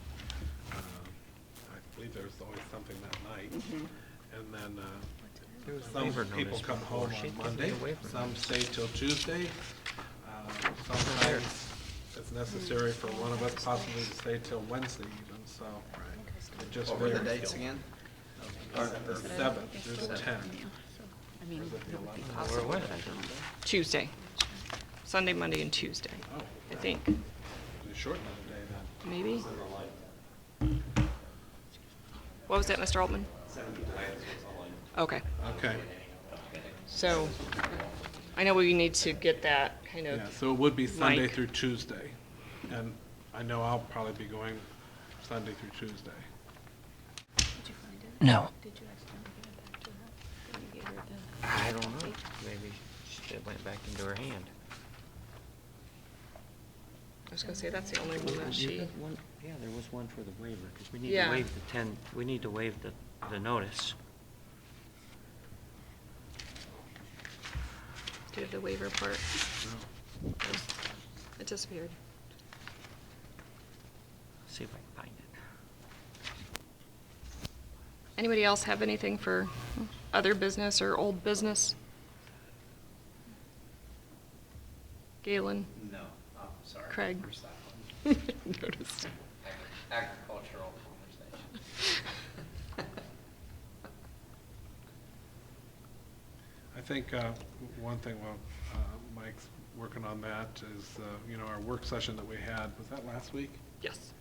Speaker 5: I believe there's always something that night. And then
Speaker 11: There was a
Speaker 5: some
Speaker 11: waiver
Speaker 5: people
Speaker 11: notice
Speaker 5: come
Speaker 11: before.
Speaker 5: home
Speaker 11: She'd
Speaker 5: on
Speaker 11: given me
Speaker 5: Monday,
Speaker 11: a waiver
Speaker 5: some
Speaker 11: notice.
Speaker 5: stay till Tuesday. Sometimes it's necessary for one of us possibly to stay till Wednesday even, so it just
Speaker 10: What were the
Speaker 5: varies.
Speaker 10: dates again?
Speaker 5: The 7th through the 10th.
Speaker 12: I mean, it would be
Speaker 11: Where
Speaker 12: possible.
Speaker 11: was it?
Speaker 1: Tuesday. Sunday, Monday, and Tuesday,
Speaker 5: Oh,
Speaker 1: I think,
Speaker 5: we shorten the day then.
Speaker 1: maybe? What was that, Mr. Altman? Okay.
Speaker 5: Okay,
Speaker 1: So, I know we need to get that kind of,
Speaker 5: yeah, so it would be Sunday
Speaker 1: Mike.
Speaker 5: through Tuesday. And I know I'll probably be going Sunday through Tuesday.
Speaker 12: Did you find it?
Speaker 11: No.
Speaker 12: Did you ask them to get it back to her? Did you give her the?
Speaker 11: I don't know. Maybe it went back into her hand.
Speaker 1: I was gonna say, that's the only one that she,
Speaker 11: Yeah, there was one for the waiver, because we need
Speaker 1: Yeah.
Speaker 11: to waive we need to waive the notice.
Speaker 1: do you have the waiver part? It disappeared.
Speaker 11: See if I can find it.
Speaker 1: Anybody else have anything for other business or old business? Galen?
Speaker 10: No, I'm sorry.
Speaker 1: Craig.
Speaker 10: Recycling.
Speaker 1: Noticed.
Speaker 10: Agricultural conversation.
Speaker 5: I think one thing while Mike's working on that is, you know, our work session that we had, was that last week?
Speaker 1: Yes.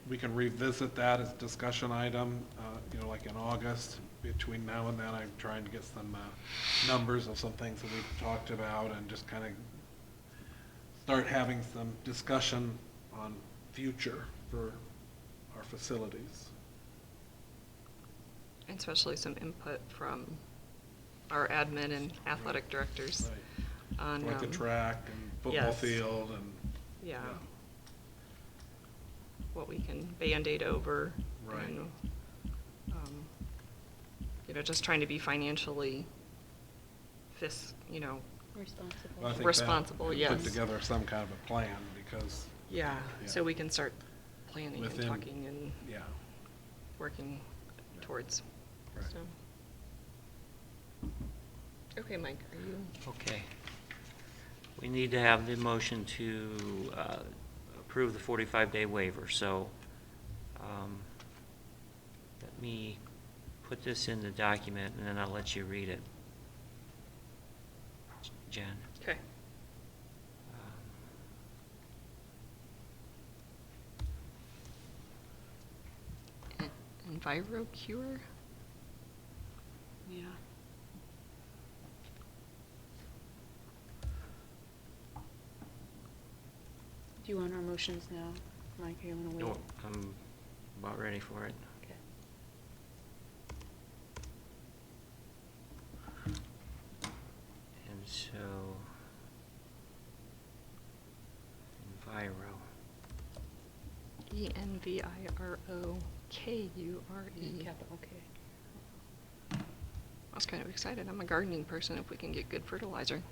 Speaker 5: We can revisit that as a discussion item, you know, like in August. Between now and then, I'm trying to get some numbers of some things that we've talked about and just kind of start having some discussion on future for our facilities.
Speaker 1: And especially some input from our admin and athletic directors on,
Speaker 5: Like the track and football
Speaker 1: yes.
Speaker 5: field and.
Speaker 1: yeah, what we can Band-Aid over.
Speaker 5: Right.
Speaker 1: And, you know, just trying to be financially you know,
Speaker 12: Responsible.
Speaker 5: Well, I think that
Speaker 1: responsible,
Speaker 5: could
Speaker 1: yes.
Speaker 5: Put together some kind of a plan because,
Speaker 1: yeah,
Speaker 5: Yeah.
Speaker 1: so we can start planning and
Speaker 5: Within-
Speaker 1: talking and
Speaker 5: yeah.
Speaker 1: working towards,
Speaker 5: Right.
Speaker 1: so. Okay, Mike, are you?
Speaker 11: Okay. We need to have the motion to approve the 45-day waiver, so let me put this in the document, and then I'll let you read it. Jen?
Speaker 1: Okay. EnviroCure?
Speaker 12: Yeah. Do you want our motions now, Mike, or you want to wait?
Speaker 11: No, I'm about ready for it.
Speaker 12: Okay.
Speaker 11: And so, Enviro.
Speaker 1: ENVIROKURE.
Speaker 12: Capital, okay.
Speaker 1: I was kind of excited. I'm a gardening person if we can get good fertilizer.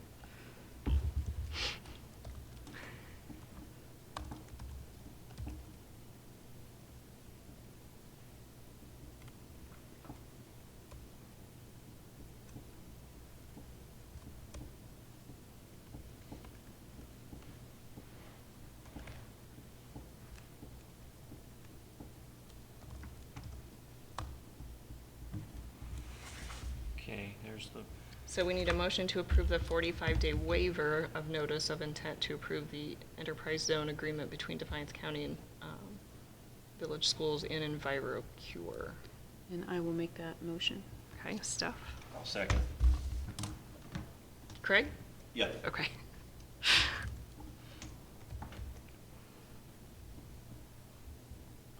Speaker 11: Okay, there's the,
Speaker 1: So we need a motion to approve the 45-day waiver of notice of intent to approve the enterprise zone agreement between Defiance County and Village Schools and EnviroCure.
Speaker 12: And I will make that motion.
Speaker 1: Okay, Steph?
Speaker 3: I'll second.
Speaker 1: Craig?
Speaker 3: Yeah.
Speaker 1: Okay.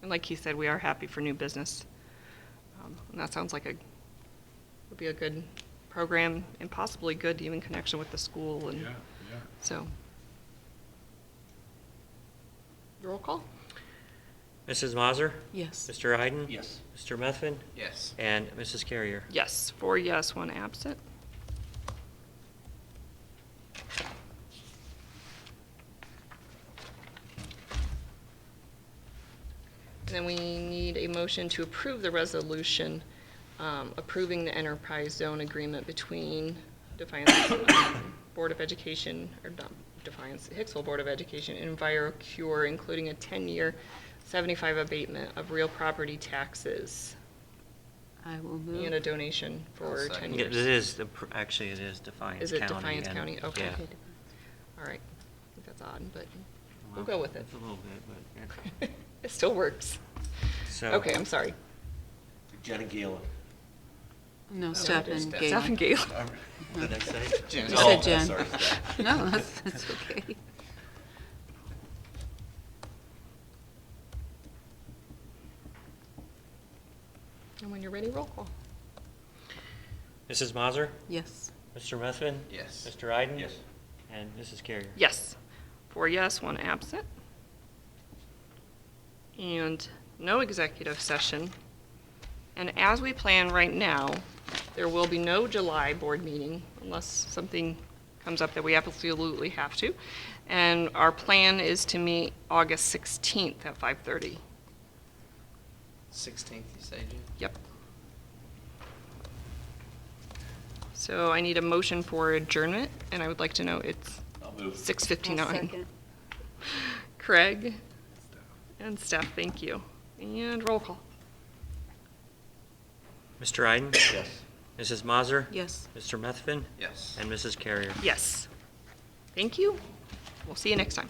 Speaker 1: And like he said, we are happy for new business. And that sounds like would be a good program and possibly good even connection with the school and
Speaker 5: Yeah, yeah.
Speaker 1: so. Roll call?
Speaker 11: Mrs. Mazur?
Speaker 12: Yes.
Speaker 11: Mr. Iden?
Speaker 3: Yes.
Speaker 11: Mr. Methvin?
Speaker 10: Yes.
Speaker 11: And Mrs. Carrier?
Speaker 1: Yes, 4 yes, 1 absent. And then we need a motion to approve the resolution approving the enterprise zone agreement between Defiance Board of Education, or not Defiance, Hicksville Board of Education, and EnviroCure, including a 10-year 75 abatement of real property taxes
Speaker 12: I will move.
Speaker 1: and a donation for
Speaker 10: I'll
Speaker 1: 10
Speaker 10: second.
Speaker 11: Yeah, it
Speaker 1: years.
Speaker 11: is, actually, it is Defiance County.
Speaker 1: Is it Defiance
Speaker 11: and-
Speaker 1: County? Okay.
Speaker 11: Yeah.
Speaker 12: Okay,
Speaker 1: All right, I think that's odd, but we'll
Speaker 11: Well,
Speaker 1: go with it.
Speaker 11: It's a little bit, but,
Speaker 1: It still works.
Speaker 11: so.
Speaker 1: Okay, I'm sorry.
Speaker 3: Jen and Galen.
Speaker 12: No,
Speaker 10: it
Speaker 12: Steph
Speaker 10: is
Speaker 12: and
Speaker 10: Steph.
Speaker 1: Steph and
Speaker 12: Galen.
Speaker 1: Galen.
Speaker 3: What did I say?
Speaker 10: Jen.
Speaker 12: You said
Speaker 3: Oh,
Speaker 12: Jen.
Speaker 3: sorry, Steph.
Speaker 12: No, that's okay.
Speaker 1: And when you're ready, roll call.
Speaker 11: Mrs. Mazur?
Speaker 12: Yes.
Speaker 11: Mr. Methvin?
Speaker 10: Yes.
Speaker 11: Mr. Iden?
Speaker 3: Yes.
Speaker 11: And Mrs. Carrier?
Speaker 1: Yes. 4 yes, 1 absent. And no executive session. And as we plan right now, there will be no July board meeting unless something comes up that we absolutely have to. And our plan is to meet August 16th at 5:30.
Speaker 10: 16th, you say, Jen?
Speaker 1: Yep. So I need a motion for adjournment, and I would like to know it's
Speaker 3: I'll move.
Speaker 1: 6:59.
Speaker 12: I'll second.
Speaker 1: Craig and Steph, thank you. And roll call.
Speaker 11: Mr. Iden?
Speaker 3: Yes.
Speaker 11: Mrs. Mazur?
Speaker 12: Yes.
Speaker 11: Mr. Methvin?
Speaker 10: Yes.
Speaker 11: And Mrs. Carrier?
Speaker 1: Yes. Thank you. We'll see you next time.